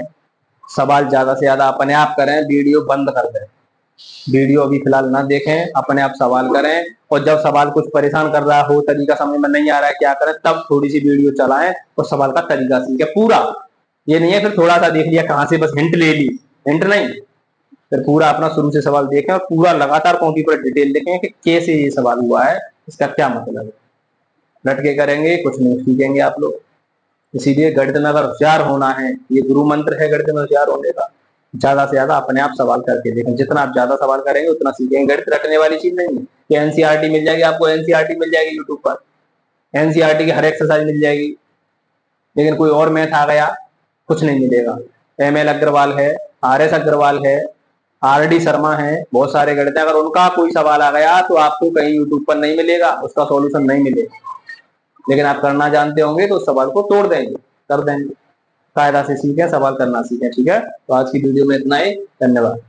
सवाल ज्यादा से ज्यादा अपने आप करें, वीडियो बंद कर दें, वीडियो अभी फिलहाल ना देखें, अपने आप सवाल करें। और जब सवाल कुछ परेशान कर रहा हो, तरीका समझ में नहीं आ रहा है क्या करें, तब थोड़ी सी वीडियो चलाएं और सवाल का तरीका सीखें पूरा। ये नहीं है फिर थोड़ा सा देख लिया कहां से, बस हिंट ले ली, हिंट नहीं, फिर पूरा अपना शुरू से सवाल देखें और पूरा लगातार कॉपी पर डिटेल देखें कि कैसे ये सवाल हुआ है, इसका क्या मतलब है। रट के करेंगे कुछ नहीं सीखेंगे आप लोग। इसीलिए गणित में अगर होशियार होना है, ये गुरु मंत्र है गणित में होशियार होने का, ज्यादा से ज्यादा अपने आप सवाल करके देखें। जितना आप ज्यादा सवाल करेंगे उतना सीखेंगे। गणित रटने वाली चीज नहीं है कि एनसीईआरटी मिल जाएगी आपको, एनसीईआरटी मिल जाएगी यूट्यूब पर, एनसीईआरटी की हर एक्सरसाइज मिल जाएगी, लेकिन कोई और मैथ आ गया कुछ नहीं मिलेगा। एमएल अग्रवाल है, आरएस अग्रवाल है, आरडी शर्मा है, बहुत सारे गणित है, अगर उनका कोई सवाल आ गया तो आपको कहीं यूट्यूब पर नहीं मिलेगा, उसका सॉल्यूशन नहीं मिलेगा, लेकिन आप करना जानते होंगे तो उस सवाल को तोड़ देंगे, कर देंगे। कायदा से सीखें, सवाल करना सीखें। ठीक है, तो आज की वीडियो में इतना ही, धन्यवाद।